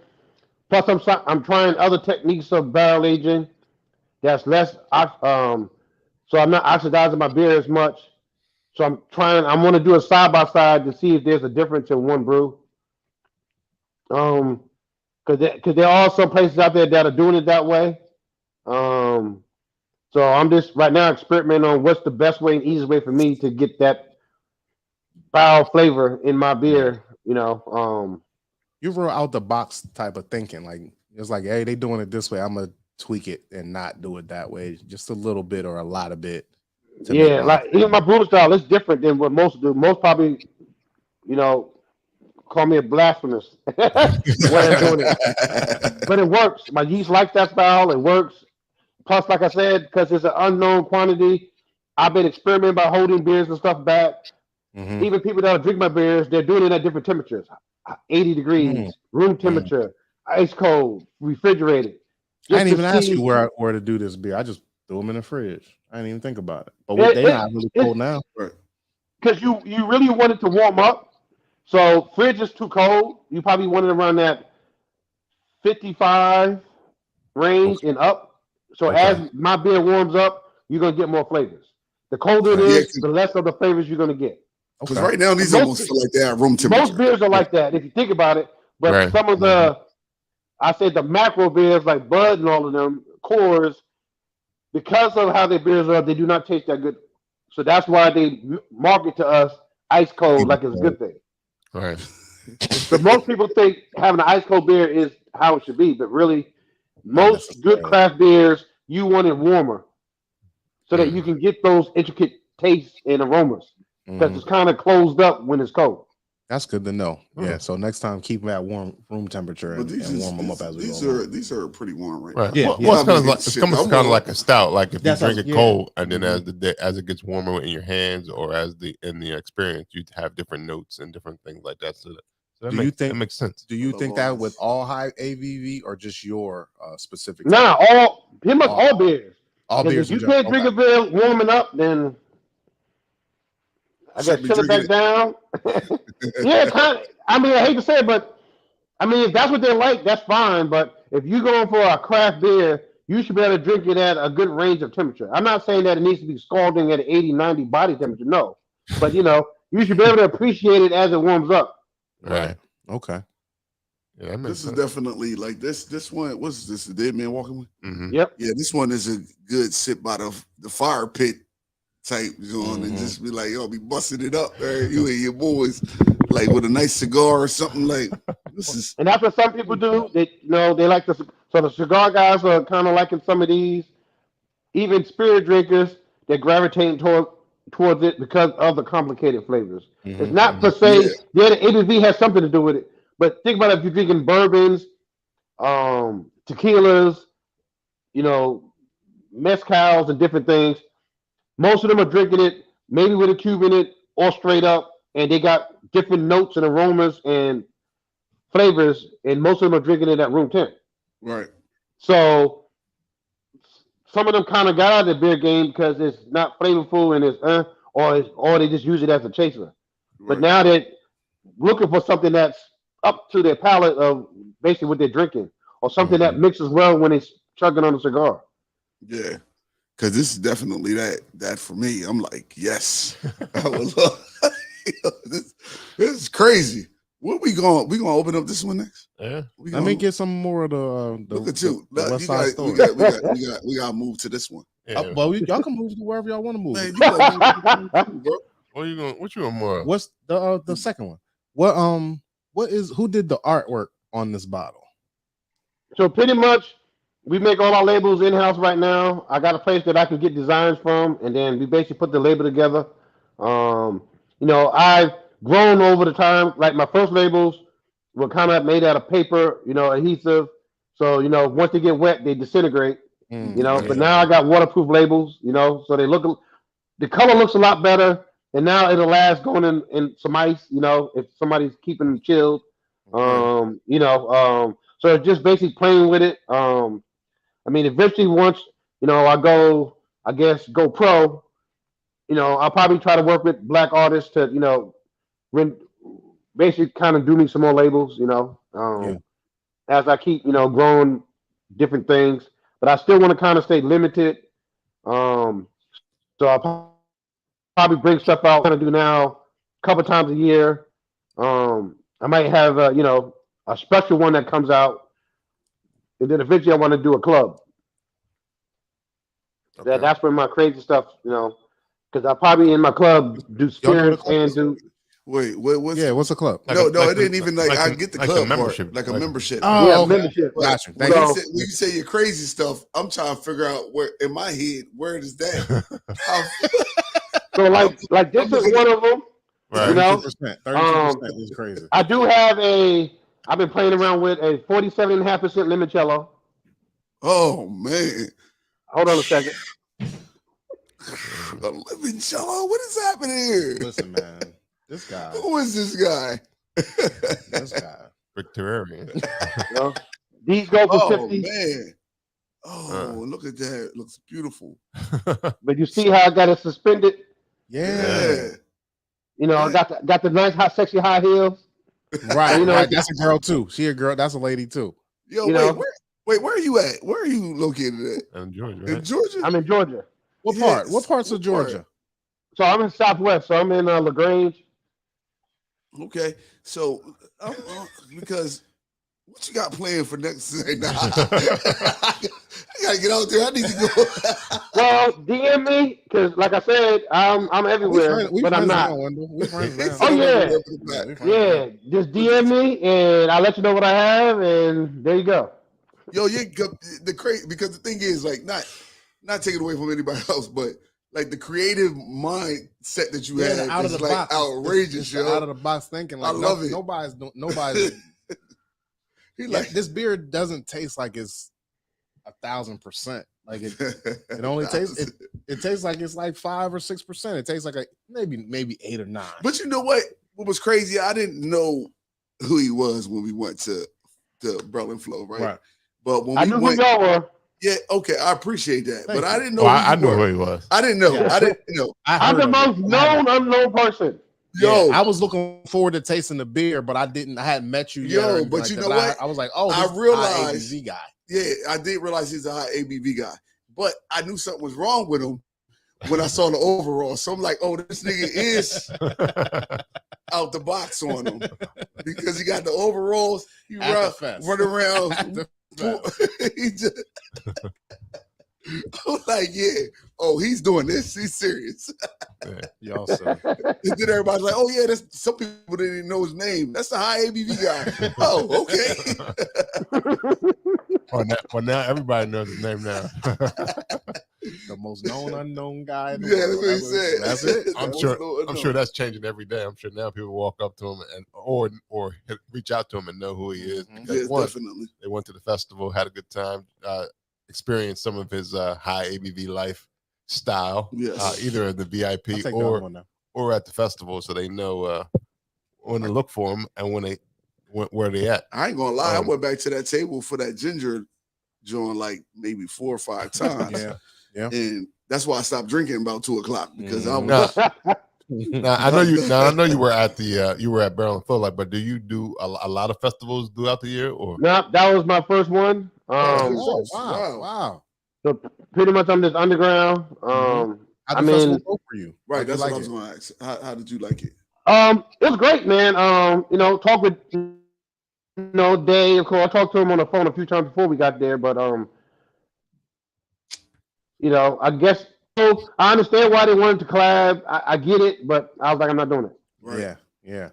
Plus, I'm trying other techniques of barrel aging. That's less. So I'm not oxidizing my beer as much. So I want to do a side by side to see if there's a difference in one brew. Because there are some places out there that are doing it that way. So I'm just right now experimenting on what's the best way and easiest way for me to get that barrel flavor in my beer. You're real out the box type of thinking. Like it's like, hey, they doing it this way. I'm gonna tweak it and not do it that way, just a little bit or a lot of bit. Yeah, like even my brewing style is different than what most do. Most probably, call me a blasphemous when I'm doing it, but it works. My yeast likes that style. It works. Plus, like I said, because it's an unknown quantity, I've been experimenting by holding beers and stuff back. Mm-hmm. Even people that drink my beers, they're doing it at different temperatures. 80 degrees, room temperature, ice cold, refrigerated. I didn't even ask see, you where to do this beer. I just threw them in the fridge. I didn't even think about it. But they're not really cold now. Because you really want it to warm up. So fridge is too cold. You probably want it around that 55 range and up. So as my beer warms up, you're going to get more flavors. The colder it is, the less of the flavors you're going to get. Because right now, these almost feel like they're at room temperature. Most beers are like that, if you think about it. But some of the, I said the macro beers like Bud and all of them, Coors, because of how their beers are, they do not taste that good. So that's why they market to us ice cold like it's a good thing. Right. But most people think having an ice cold beer is how it should be, but really, most good craft beers, you want it warmer so that you can get those intricate tastes and aromas because it's kind of closed up when it's cold. That's good to know. Yeah. So next time, keep them at warm room temperature and warm them up as we go. These are pretty warm right now. Yeah. Well, it's kind of like a stout. Like if you drink it cold, and then as it gets warmer in your hands or in the experience, you have different notes and different things like that. So that makes sense. Do you think that with all high ABV or just your specific? Nah, pretty much all beers. All beers. If you can't drink a beer warming up, then I got to chill it back down. Yeah, kind of. I mean, I hate to say it, but I mean, if that's what they like, that's fine. But if you're going for a craft beer, you should be able to drink it at a good range of temperature. I'm not saying that it needs to be scalding at 80, 90 body temperature. No. But, you should be able to appreciate it as it warms up. Right. Okay. Yeah, this is definitely like this one. What's this? The Dead Man Walking With? Mm-hmm. Yep. Yeah, this one is a good sit by the fire pit type going and just be like, yo, be busting it up, man. You and your boys, like with a nice cigar or something like this is. And that's what some people do. They they like so the cigar guys are kind of liking some of these. Even spirit drinkers, they're gravitating towards it because of the complicated flavors. It's not per se. Yeah, the ABV has something to do with it. But think about it, if you're drinking bourbons, tequilas, mezcals and different things. Most of them are drinking it maybe with a cube in it or straight up, and they got different notes and aromas and flavors, and most of them are drinking it at room temp. Right. So some of them kind of got out of the beer game because it's not flavorful and it's or they just use it as a chaser. Right. But now they're looking for something that's up to their palate of basically what they're drinking, or something that mixes well when it's chugging on a cigar. Yeah. Cause this is definitely that for me. I'm like, yes, I would love. This is crazy. What we gonna open up this one next? Yeah, let me get some more of the look at you. The West Side Story. We got to move to this one. Yeah. Well, y'all can move to wherever y'all want to move. Man, you gotta move, bro. What you want more? What's the second one? Who did the artwork on this bottle? So pretty much. We make all our labels in-house right now. I got a place that I can get designs from, and then we basically put the label together. I've grown over the time. Like my first labels were kind of made out of paper, adhesive. So, once they get wet, they disintegrate, But now I got waterproof labels, so the color looks a lot better. And now it'll last going in some ice, if somebody's keeping them chilled. So just basically playing with it. Eventually once, I go pro, I'll probably try to work with black artists to, basically kind of do me some more labels, as I keep, growing different things, but I still want to kind of stay limited. So I'll probably bring stuff out, kind of do now a couple times a year. I might have, a special one that comes out. And then eventually I want to do a club. Okay. That's where my crazy stuff, because I probably in my club do spirits and do. Wait, what's a club? No, it didn't even I get the club membership, like a membership. Oh, yeah, okay. Membership. Gotcha. When you say your crazy stuff, I'm trying to figure out where in my head where does that. So like this is one of them. Right. 32% is crazy. I do have I've been playing around with a 47.5% limoncello. Oh man! Hold on a second. A living John. What is happening here? Listen, man, this guy. Who is this guy? This guy. Brickterranean. These go for Oh 50. man. Oh, look at that. It looks beautiful. But you see how I got it suspended? Yeah. You know, I got the nice, hot, sexy high heels. Right. You know, right. That's a girl too. She a girl. That's a lady too. Yo, You wait, know? where are you at? Where are you located at? In Georgia, In right? Georgia? I'm in Georgia. What Yes. part? What parts of What part? Georgia? So I'm in Southwest. So I'm in LaGrange. Okay. So because what you got planned for next Nah, I gotta get out there. I need to go. Well, DM me because, like I said, I'm everywhere, We but I'm friends not. now, Wendell. We friends now. Oh, yeah. We friends Yeah, just DM me and I'll let you know what I have, and there you go. Yo, the crazy because the thing is like not taking away from anybody else, but like the creative mindset that you have out of is the like box. outrageous, It's yo. out of the box thinking. Like, I love it. Nobody's. He Like this beer doesn't taste like it's 1,000%. Like it only tastes it tastes like it's like 5 or 6%. It tastes like maybe 8 or 9. But you know what? What was crazy? I didn't know who he was when we went to Berlin Flow, right? But when I we knew went, who y'all were. yeah, okay, I appreciate that. Thank but I you. didn't know. Well, who I you knew were. who he was. I didn't know. Yeah. I didn't know. I'm the most known unknown person. Yo, I was looking forward to tasting the beer, but I hadn't met you yet. Yo, or anything but like you that. know But what? I was like, oh, I this is realized- ABV guy. yeah, I did realize he's a high ABV guy, but I knew something was wrong with him when I saw the overall. So I'm like, oh, this nigga is out the box on him because he got the overalls. He At the run fest. around. At the fest. He just- I'm like, yeah. Oh, he's doing this. He's serious. Y'all silly. And then everybody's like, oh yeah, that's some people didn't even know his name. That's the high ABV guy. Oh, okay. Well, now everybody knows his name now. The most known unknown guy in the Yeah, world. that's what he said. That's it. I'm sure that's changing every day. I'm sure now people walk up to him or reach out to him and know who he is. Mhm. Because Yes, one, definitely. they went to the festival, had a good time, experienced some of his high ABV life style, Yes. either at the I'll VIP take the other one now. or at the festival, so they know when to look for him and where they at. I ain't gonna lie, I Um, went back to that table for that ginger joint like maybe 4 or 5 times. Yeah. And that's why I stopped drinking about 2 o'clock because I was Now, I know you were at the Barrel and Flow, like, but do you do a lot of festivals throughout the year, or No, that was my first one. Oh, Wow. wow. So pretty much I'm just underground. How'd I the mean, festival go for you? right. How'd you That's what like I was it? gonna ask. How did you like it? it was great, man. Talk with Dave. Of course, I talked to him on the phone a few times before we got there, but I guess I understand why they wanted to collab. I get it, but I was like, I'm not doing it. Right. Yeah.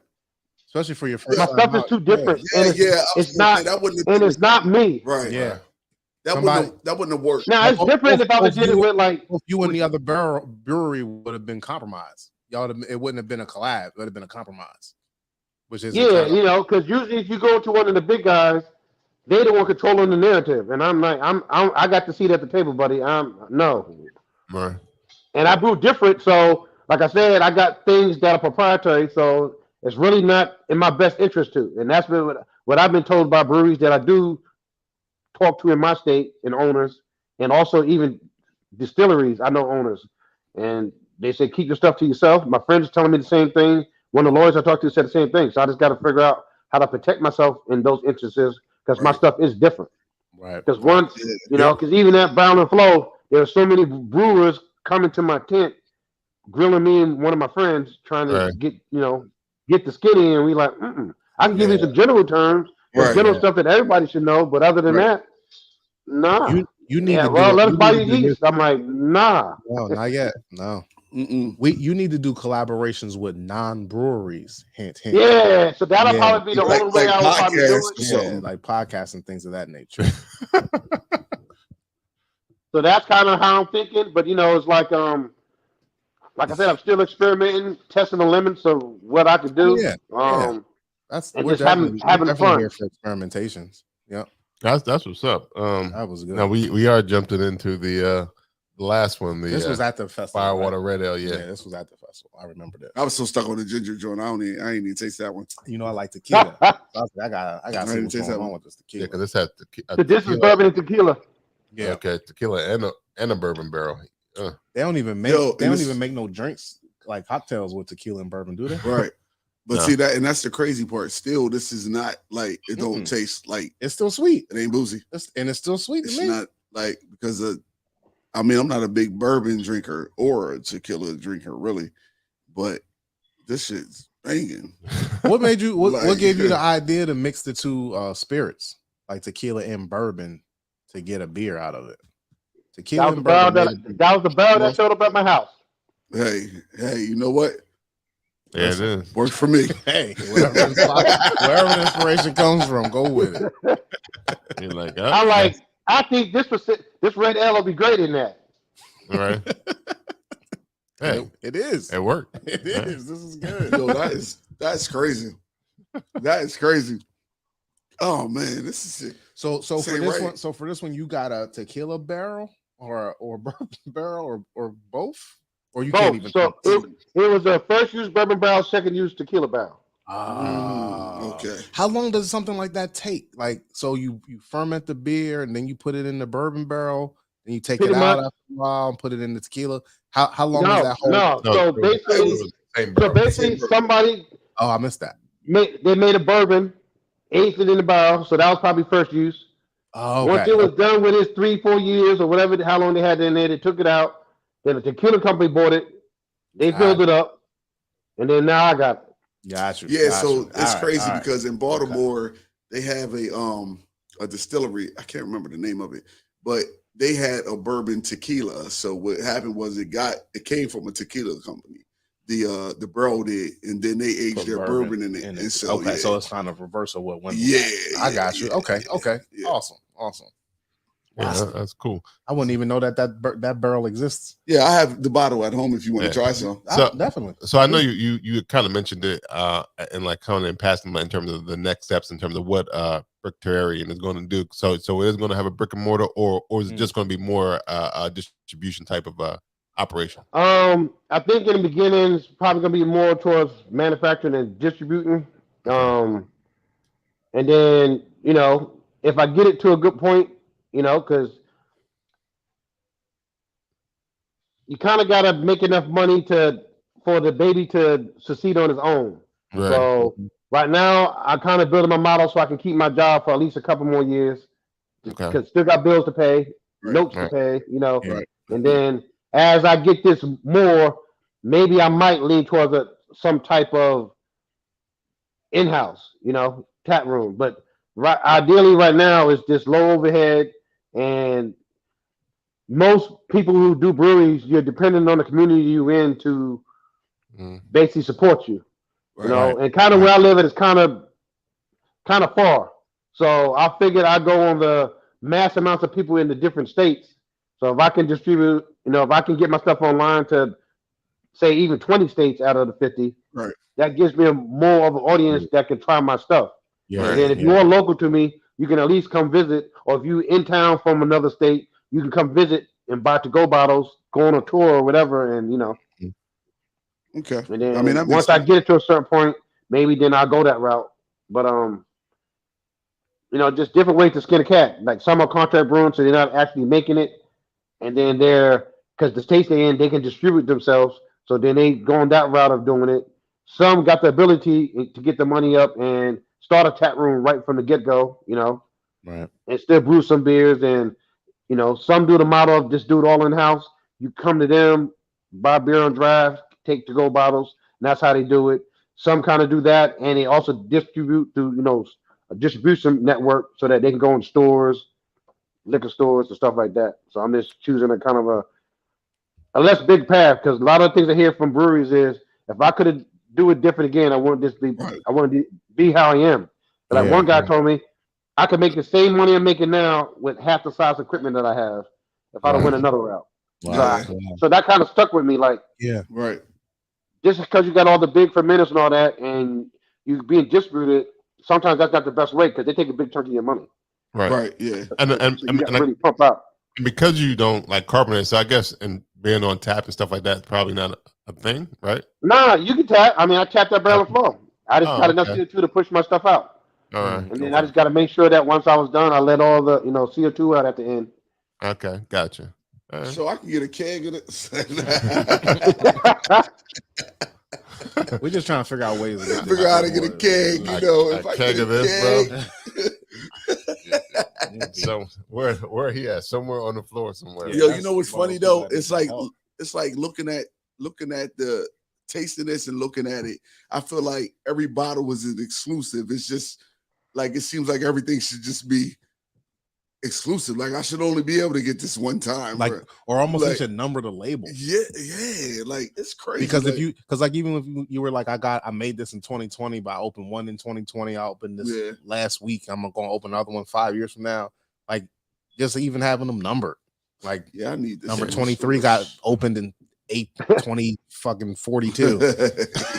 Especially for your first My time stuff is out. too different, Yeah, and yeah. I was it's gonna not, say, that wouldn't have and been it's not me. right. Yeah. That Somebody- wouldn't have worked. Now it's different if I was did it with like If you and the other brewery would have been compromised. It wouldn't have been a collab. It would have been a compromise. Which is because usually if you go to one of the big guys, they the one controlling the narrative, and I'm like, I got the seat at the table, buddy. No, right? and I brew different. So, like I said, I got things that are proprietary, so it's really not in my best interest to. And that's what I've been told by breweries that I do talk to in my state and owners, and also even distilleries. I know owners, and they say keep your stuff to yourself. My friends are telling me the same thing. One of the lawyers I talked to said the same thing. So I just got to figure out how to protect myself in those instances because my Right. stuff is different. right. Because once, Yeah. because even at Bound and Flow, there are so many brewers coming to my tent, grilling me and one of my friends, trying to Right. get the skinny, and we like, I can give you some general terms, Right. general stuff that everybody should know, but other than Right. that, nah. You need to let us buy you your need to do yeast. I'm like, nah. No, not yet. No. Mm-mm. You need to do collaborations with non-breweries. Hint, hint. Yeah, so that'll Yeah. probably be the Like- only way like I will probably do podcasts it. or Yeah, something. like podcasts and things of that nature. So that's kind of how I'm thinking. But it's like I said, I'm still experimenting, testing the limits of what I could do. Yeah. That's And we're just having definitely fun. here for experimentations. Yeah, That's what's up. that was good. Now we are jumping into the the last one. This was at the festival. Firewater right? Red Ale. Yeah, this was at the festival. I remember that. I was so stuck on the ginger joint. I ain't even taste that one. You know, I like tequila. I was like, I got to see didn't what's taste going that on one. with this tequila. yeah, because this had This is bourbon and tequila. Yeah, okay, tequila and a bourbon barrel. they don't even make no drinks like cocktails with tequila and bourbon, do they? Right. But No. see that, and that's the crazy part. Still, this is not like it don't taste like It's still sweet. it ain't boozy. It's still sweet It's to me. not like because I'm not a big bourbon drinker or a tequila drinker really, but this shit's banging. What made you? What Like- gave you the idea to mix the two spirits, like tequila and bourbon, to get a beer out of it? Tequila That was and the barrel bourbon. that was the barrel that showed up at my house. Hey, you know what? Yeah, it is. Works for me. Hey, wherever the inspiration comes from, go with it. You're like, I think this red ale will be great in that. all right. Hey, It is. it worked. It is. This is good. Yo, that's crazy. That is crazy. Oh man, this is it. So for Say this right. one, you got a tequila barrel or bourbon barrel or both, or you can't even. So it was a first use bourbon barrel, second use tequila barrel. Okay. How long does something like that take? Like, so you ferment the beer and then you put it in the bourbon barrel, and you take Pretty it out much. after a while and put it in the tequila. How long is that whole? No. So basically, somebody Oh, I missed that. made a bourbon, aged it in the barrel. So that was probably first use. Oh, Once it was done with its 3-4 years or whatever, how long they had it in there, they took it out. Then the tequila company bought it. They filled it up, and then now I got it. Got you. Yeah, got so you. it's All right, crazy all right. because in Baltimore they have a distillery. I can't remember the name of it, but they had a bourbon tequila. So what happened was it came from a tequila company. The barrel did, and then they aged Put their bourbon in it. And so okay, so it's kind of reverse of what went. I got you. Okay. Yeah. Awesome. Yeah, that's cool. I wouldn't even know that barrel exists. Yeah, I have the bottle at home if you want to try some. So- Definitely. So I know you kind of mentioned it and like kind of in passing in terms of the next steps in terms of what Brickterranean is going to do. So it is going to have a brick and mortar, or is it just going to be more a distribution type of operation? I think in the beginning it's probably gonna be more towards manufacturing and distributing. And then if I get it to a good point, because you kind of gotta make enough money for the baby to succeed on its own. Right. So right now I kind of building my model so I can keep my job for at least a couple more years. Okay. Because still got bills to pay, notes to pay, and then as I get this more, maybe I might lean towards some type of in-house, tap room. But ideally right now it's just low overhead, and most people who do breweries, you're dependent on the community you're in to basically support you. And kind of where I live at is kind of far. So I figured I'd go on the mass amounts of people in the different states. So if I can distribute, if I can get my stuff online to say even 20 states out of the 50, that gives me more of an audience that can try my stuff. Yeah. And then if you're local to me, you can at least come visit, or if you're in town from another state, you can come visit and buy to-go bottles, go on a tour or whatever, and Okay. And then once I get it to a certain point, maybe then I'll go that route. But just different ways to skin a cat. Like some are contract brewing, so they're not actually making it, and then because the states they're in, they can distribute themselves. So then they go on that route of doing it. Some got the ability to get the money up and start a tap room right from the get-go, Right. and still brew some beers. And some do the model of just do it all in-house. You come to them, buy beer on draft, take to-go bottles, and that's how they do it. Some kind of do that, and they also distribute through a distribution network so that they can go in stores, liquor stores, and stuff like that. So I'm just choosing a kind of a less big path, because a lot of the things I hear from breweries is if I could do it different again, I want to be how I am. But one guy told me I could make the same money I'm making now with half the size equipment that I have if I don't win another route. Wow. So that kind of stuck with me. Like, Right. just because you got all the big fermenters and all that, and you being distributed, sometimes that's not the best way because they take a big chunk of your money. Right. Right. Yeah. And So you got to really pump out. because you don't like carbonate, so I guess and being on tap and stuff like that is probably not a thing, right? Nah, you can tap. I mean, I tapped that barrel and flow. I just got enough Okay. CO2 to push my stuff out. All right. And then I just got to make sure that once I was done, I let all the CO2 out at the end. Okay, gotcha. Right. So I can get a keg of it. We're just trying to figure out ways to figure out how to get a keg. You know, if I keg get of a this, keg. bro. So where he at? Somewhere on the floor somewhere. Yo, you know what's funny though? It's like looking at the tasting this and looking at it. I feel like every bottle was an exclusive. It's just like it seems like everything should just be exclusive. Like I should only be able to get this one time. Like, or almost like, you should number the label. Yeah. Like it's crazy. Because even if you were like, I made this in 2020, but I opened one in 2020. I opened this last week. I'm gonna open another one 5 years from now. Like just even having them numbered. Like I need this. Number 23 got opened in 8/20 fucking 42.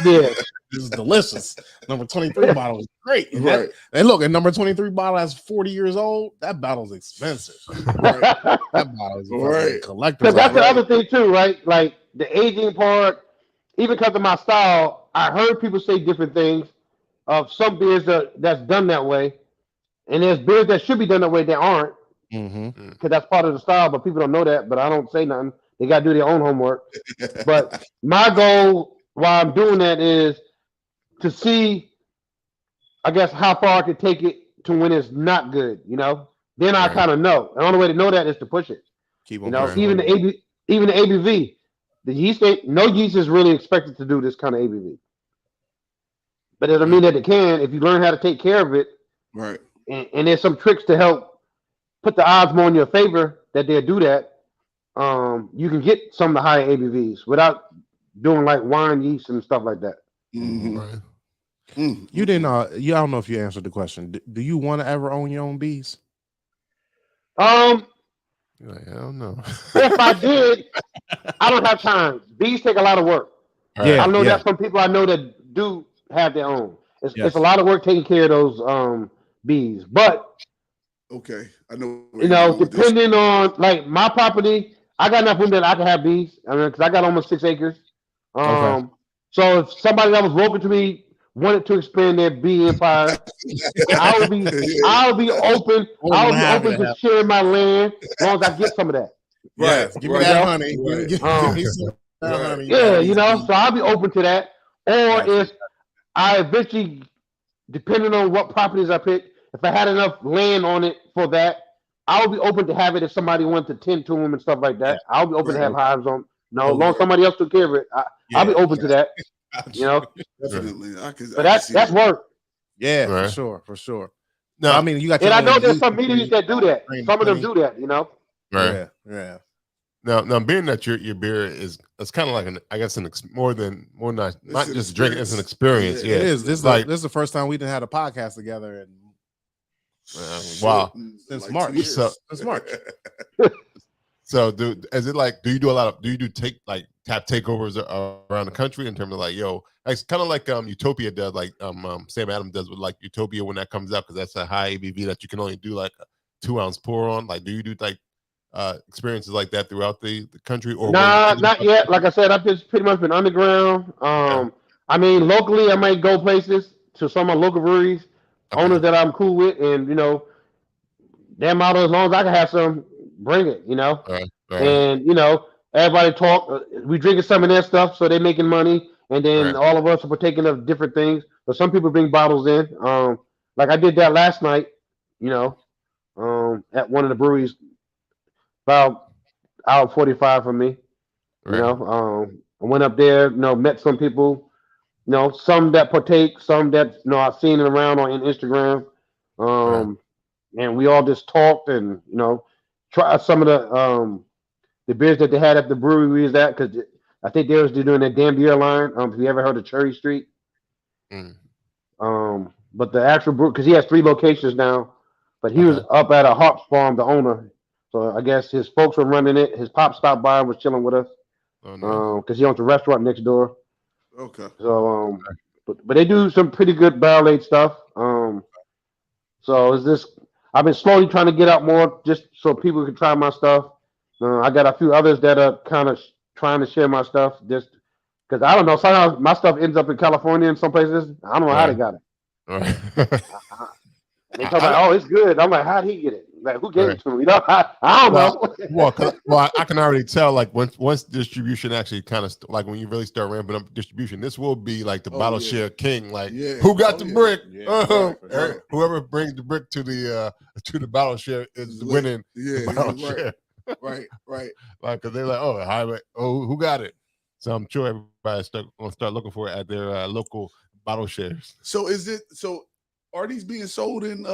Yeah. This is delicious. Number 23 bottle is great. And right. And look, a number 23 bottle that's 40 years old. That bottle's expensive. Right. That bottle is right. Collector's. Because that's the other thing too, right? Like the aging part, even because of my style, I heard people say different things of some beers that's done that way. And there's beers that should be done that way that aren't. Because that's part of the style, but people don't know that. But I don't say nothing. They got to do their own homework. But my goal while I'm doing that is to see, I guess, how far I can take it to when it's not good, Then I kind of know. And the only way to know that is to push it. Keep on even the ABV, the yeast, no yeast is really expected to do this kind of ABV. But it doesn't mean that it can if you learn how to take care of it. Right. And there's some tricks to help put the odds more in your favor that they'll do that. You can get some of the higher ABVs without doing like wine yeast and stuff like that. Right. You didn't. I don't know if you answered the question. Do you want to ever own your own bees? You're like, I don't know. If I did, I don't have time. Bees take a lot of work. Yeah, I know that some people I know that do have their own. It's a lot of work taking care of those bees. But okay, I know. Depending on like my property, I got enough room that I can have bees. I mean, because I got almost 6 acres. Okay. So if somebody that was local to me wanted to expand their bee empire, I'll be open. I'll be open to sharing my land as long as I get some of that. Right. Give me that honey. Give me some honey. Yeah, so I'll be open to that. Or if I eventually, depending on what properties I pick, if I had enough land on it for that, I would be open to have it if somebody wanted to tend to them and stuff like that. I'll be open to have hives on. No, as long as somebody else took care of it, I'll be open to that. Definitely. But that's work. Yeah, for sure. No, I mean you got. And I know there's some meetings that do that. Some of them do that. Right. Yeah. Now, being that your beer is, it's kind of like not just drinking. It's an experience. Yeah, it is. This is the first time we didn't have a podcast together, and wow, since like March. Since March. So, do you do tap takeovers around the country in terms of like, it's kind of like Utopia does, like Sam Adams does with like Utopia when that comes out, because that's a high ABV that you can only do like a 2-ounce pour on. Like, do you do like experiences like that throughout the country? Or not yet. Like I said, I've just pretty much been underground. I mean, locally, I might go places to some of my local breweries, owners that I'm cool with, and their motto, as long as I can have some, bring it. Right. And everybody talk. We drinking some of their stuff, so they're making money, and then all of us are partaking of different things. But some people bring bottles in. Like I did that last night. At one of the breweries, about hour 45 from me. I went up there. Met some people. Some that partake, some that I've seen it around on Instagram. And we all just talked and tried some of the beers that they had at the brewery we was at, because I think they was doing that damn beer line. If you ever heard of Cherry Street. But the actual brew, because he has 3 locations now, but he was up at a hops farm, the owner. So I guess his folks were running it. His pop stopped by and was chilling with us. Because he owns a restaurant next door. Okay. So but they do some pretty good barrel aged stuff. So it's just, I've been slowly trying to get out more just so people can try my stuff. I got a few others that are kind of trying to share my stuff just because I don't know. Sometimes my stuff ends up in California in some places. I don't know how they got it. Right. And they talk about, oh, it's good. I'm like, how'd he get it? Like, who gave it to him? You know, I don't know. Well, I can already tell. Like once distribution actually kind of like when you really start ramping up distribution, this will be like the bottle share king. Like, who got the brick? Right. Whoever brings the brick to the bottle share is winning. The bottle share. Right. Like, cause they're like, who got it? So I'm sure everybody's gonna start looking for it at their local bottle shares. So are these being sold in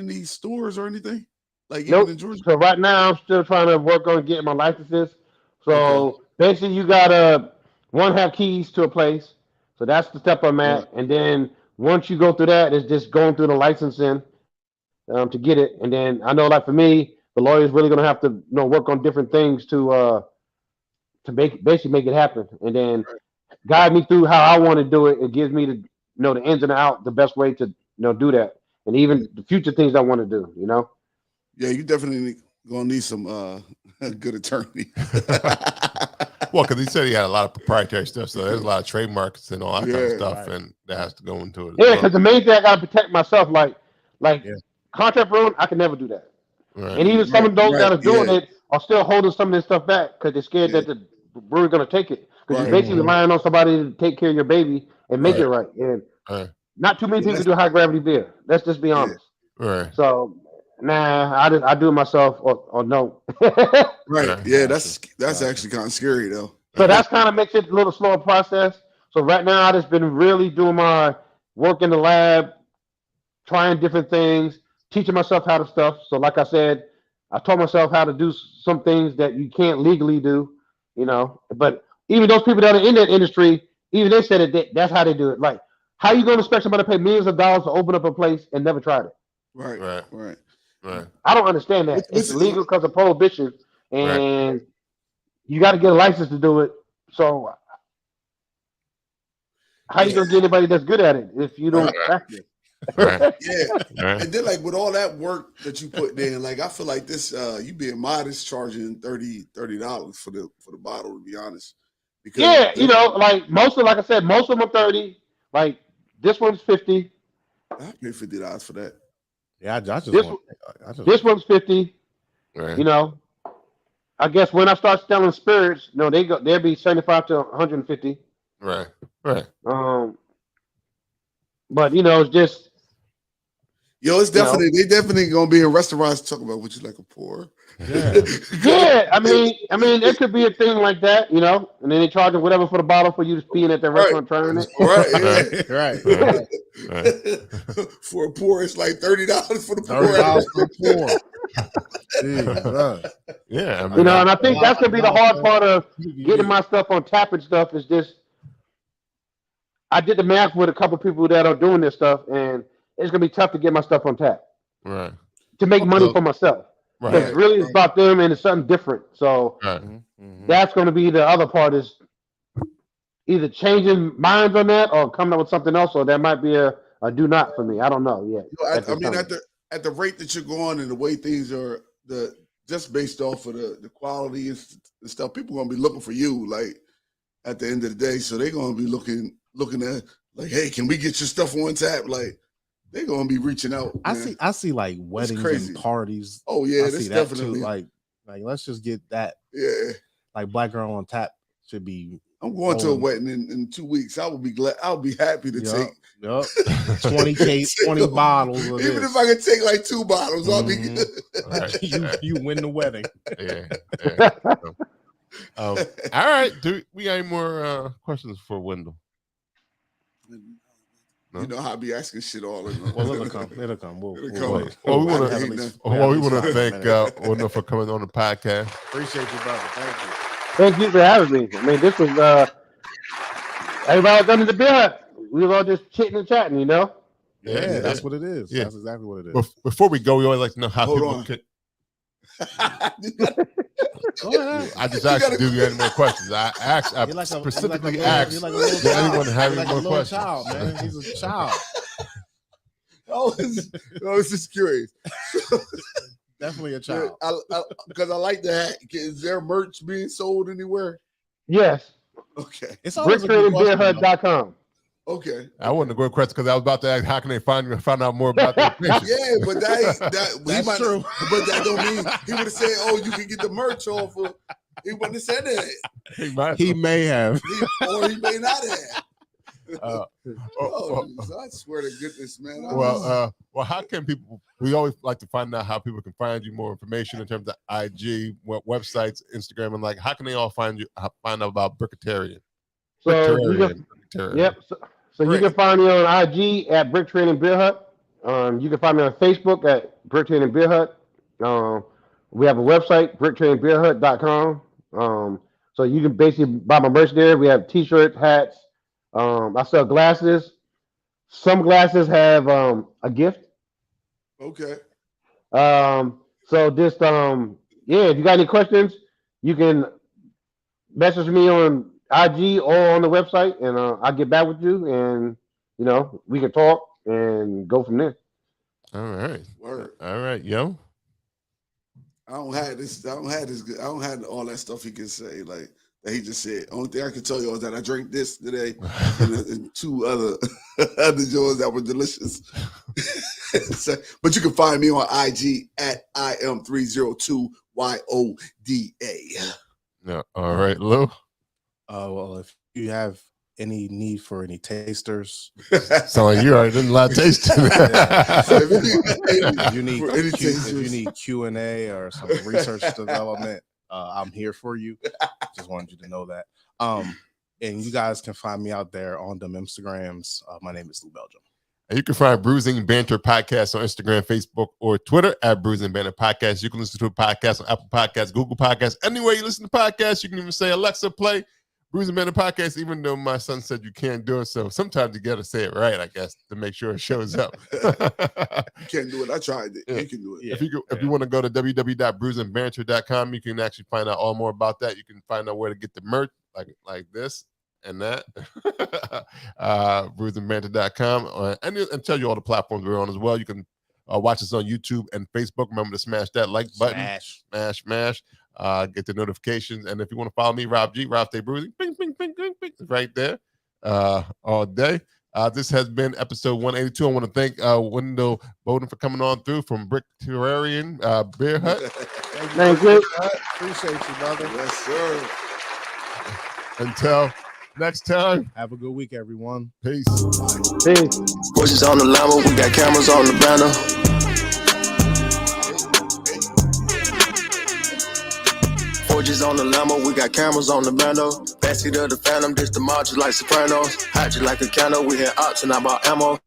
these stores or anything? Like nope. In Georgia? So right now I'm still trying to work on getting my licenses. So basically you gotta have keys to a place. So that's the step I'm at. And then once you go through that, it's just going through the licensing to get it. And then I know, like for me, the lawyer's really gonna have to work on different things to make it happen. And then guide me through how I want to do it. It gives me the ins and outs, the best way to do that, and even the future things I want to do. Yeah, you definitely gonna need some good attorney. Well, because he said he had a lot of proprietary stuff, so there's a lot of trademarks and all that kind of stuff, and that has to go into it. Yeah, because the main thing I gotta protect myself, like contract brewing, I can never do that. Right. And even some of those that are doing it are still holding some of this stuff back because they're scared that the brewer's gonna take it. Because you're basically relying on somebody to take care of your baby and make it right. And not too many people do high gravity beer. Let's just be honest. Right. So I do it myself or no. Right. Yeah, that's actually kind of scary though. So that's kind of makes it a little slower process. So right now I just been really doing my work in the lab, trying different things, teaching myself how to stuff. So like I said, I taught myself how to do some things that you can't legally do, but even those people that are in that industry, even they said that's how they do it. Like, how you going to expect somebody to pay millions of dollars to open up a place and never tried it? Right. I don't understand that. It's illegal because of prohibition, and you got to get a license to do it. So, how you going to get anybody that's good at it if you don't practice? And then like with all that work that you put in, like I feel like this, you being modest, charging $30 for the bottle, to be honest. Because like like I said, most of them are 30. Like this one's 50. I paid $50 for that. Yeah, this one's 50. Right. I guess when I start selling spirits, they'll be 75 to 150. Right. But it's just. It's definitely they definitely gonna be in restaurants talking about would you like a pour? Yeah. I mean, it could be a thing like that, and then they charge them whatever for the bottle for you to be in at that restaurant trying it. Right. For a pour, it's like $30 for the pour. Yeah, and I think that's gonna be the hard part of getting my stuff on tap and stuff. Is just I did the math with a couple people that are doing this stuff, and it's gonna be tough to get my stuff on tap, right? To make money for myself, because really it's about them and it's something different. So that's gonna be the other part is either changing minds on that or coming up with something else, or that might be a do not for me. I don't know yet. At the rate that you're going and the way things are, just based off of the quality and stuff, people are gonna be looking for you. Like at the end of the day, so they're gonna be looking at like, hey, can we get your stuff on tap? Like. They're gonna be reaching out. Man. I see like weddings and parties. Oh yeah, that's definitely too. Like let's just get that. Yeah, like Black Girl on Tap should be. I'm going to a wedding in 2 weeks. I will be glad. I'll be happy to take 20 bottles. Even if I can take like 2 bottles, I'll be good. Right. you win the wedding. All right. Do we got any more questions for Wendell? No? You know how I be asking shit all in. Well, it'll come. It'll come. We'll wait. We want to thank Wendell for coming on the podcast. Appreciate you, brother. Thank you. Thank you for having me. I mean, this was everybody was under the beer hut. We were all just chitting and chatting, Yeah, that's what it is. Yeah. That's exactly what it is. Before we go, we always like to know how people can. I just asked you, do you have any more questions? I specifically asked, does anyone have any more questions? Child, man. He's a child. was just curious. Definitely a child. Because I like the hat. Is there merch being sold anywhere? Yes. Okay. It's always a good question, though. Brickterraneanbeerhut.com. Okay. I wasn't a good question because I was about to ask how can they find out more about the information. Yeah, but that's true. But that don't mean he would have said, "Oh, you can get the merch off of." He wouldn't have said that. He may have. Or he may not have. I swear to goodness, man. Well, how can people? We always like to find out how people can find you, more information in terms of IG, websites, Instagram, and like how can they all find you? Find out about Brickterranean. So you can find me on IG at Brickterranean Beer Hut. You can find me on Facebook at Brickterranean Beer Hut. We have a website, brickterraneanbeerhut.com. So you can basically buy my merch there. We have t-shirts, hats. I sell glasses. Some glasses have a gift. Okay. So just if you got any questions, you can message me on IG or on the website, and I'll get back with you, and we can talk and go from there. All right. Word. All right, yo. I don't have all that stuff he can say like that he just said. Only thing I can tell you is that I drank this today and two other joints that were delicious. But you can find me on IG at IM302YODA. No, all right, Lou. Well, if you have any need for any tasters, sound like you already did a lot of tasting. if you need Q&A or some research development, I'm here for you. Just wanted you to know that. And you guys can find me out there on them Instagrams. My name is Lou Belgium. And you can find Bruising Banter Podcast on Instagram, Facebook, or Twitter at Bruising Banter Podcast. You can listen to a podcast on Apple Podcasts, Google Podcasts. Anywhere you listen to podcasts, you can even say, Alexa, play Bruising Banter Podcast, even though my son said you can't do it. So sometimes you got to say it right, I guess, to make sure it shows up. You can't do it. I tried it. Yeah. You can do it. Yeah. If you want to go to www.bruisingbanter.com, you can actually find out all more about that. You can find out where to get the merch like this and that. Bruisingbanter.com and tell you all the platforms we're on as well. You can watch us on YouTube and Facebook. Remember to smash that like button. Smash. Get the notifications. And if you want to follow me, Rob G, Rob Stay Bruising, bing, bing, bing, bing, bing, right there all day. This has been episode 182. I want to thank Wendell Bowden for coming on through from Brickterranean Beer Hut. Thank you. Appreciate you, brother. Yes, sir. Until next time, have a good week, everyone. Peace. Voices on the llama, we got cameras on the banner. Forges on the llama, we got cameras on the banner. Backseat of the Phantom, this the march like Sopranos. Hot you like a candle, we hit option, I bought ammo.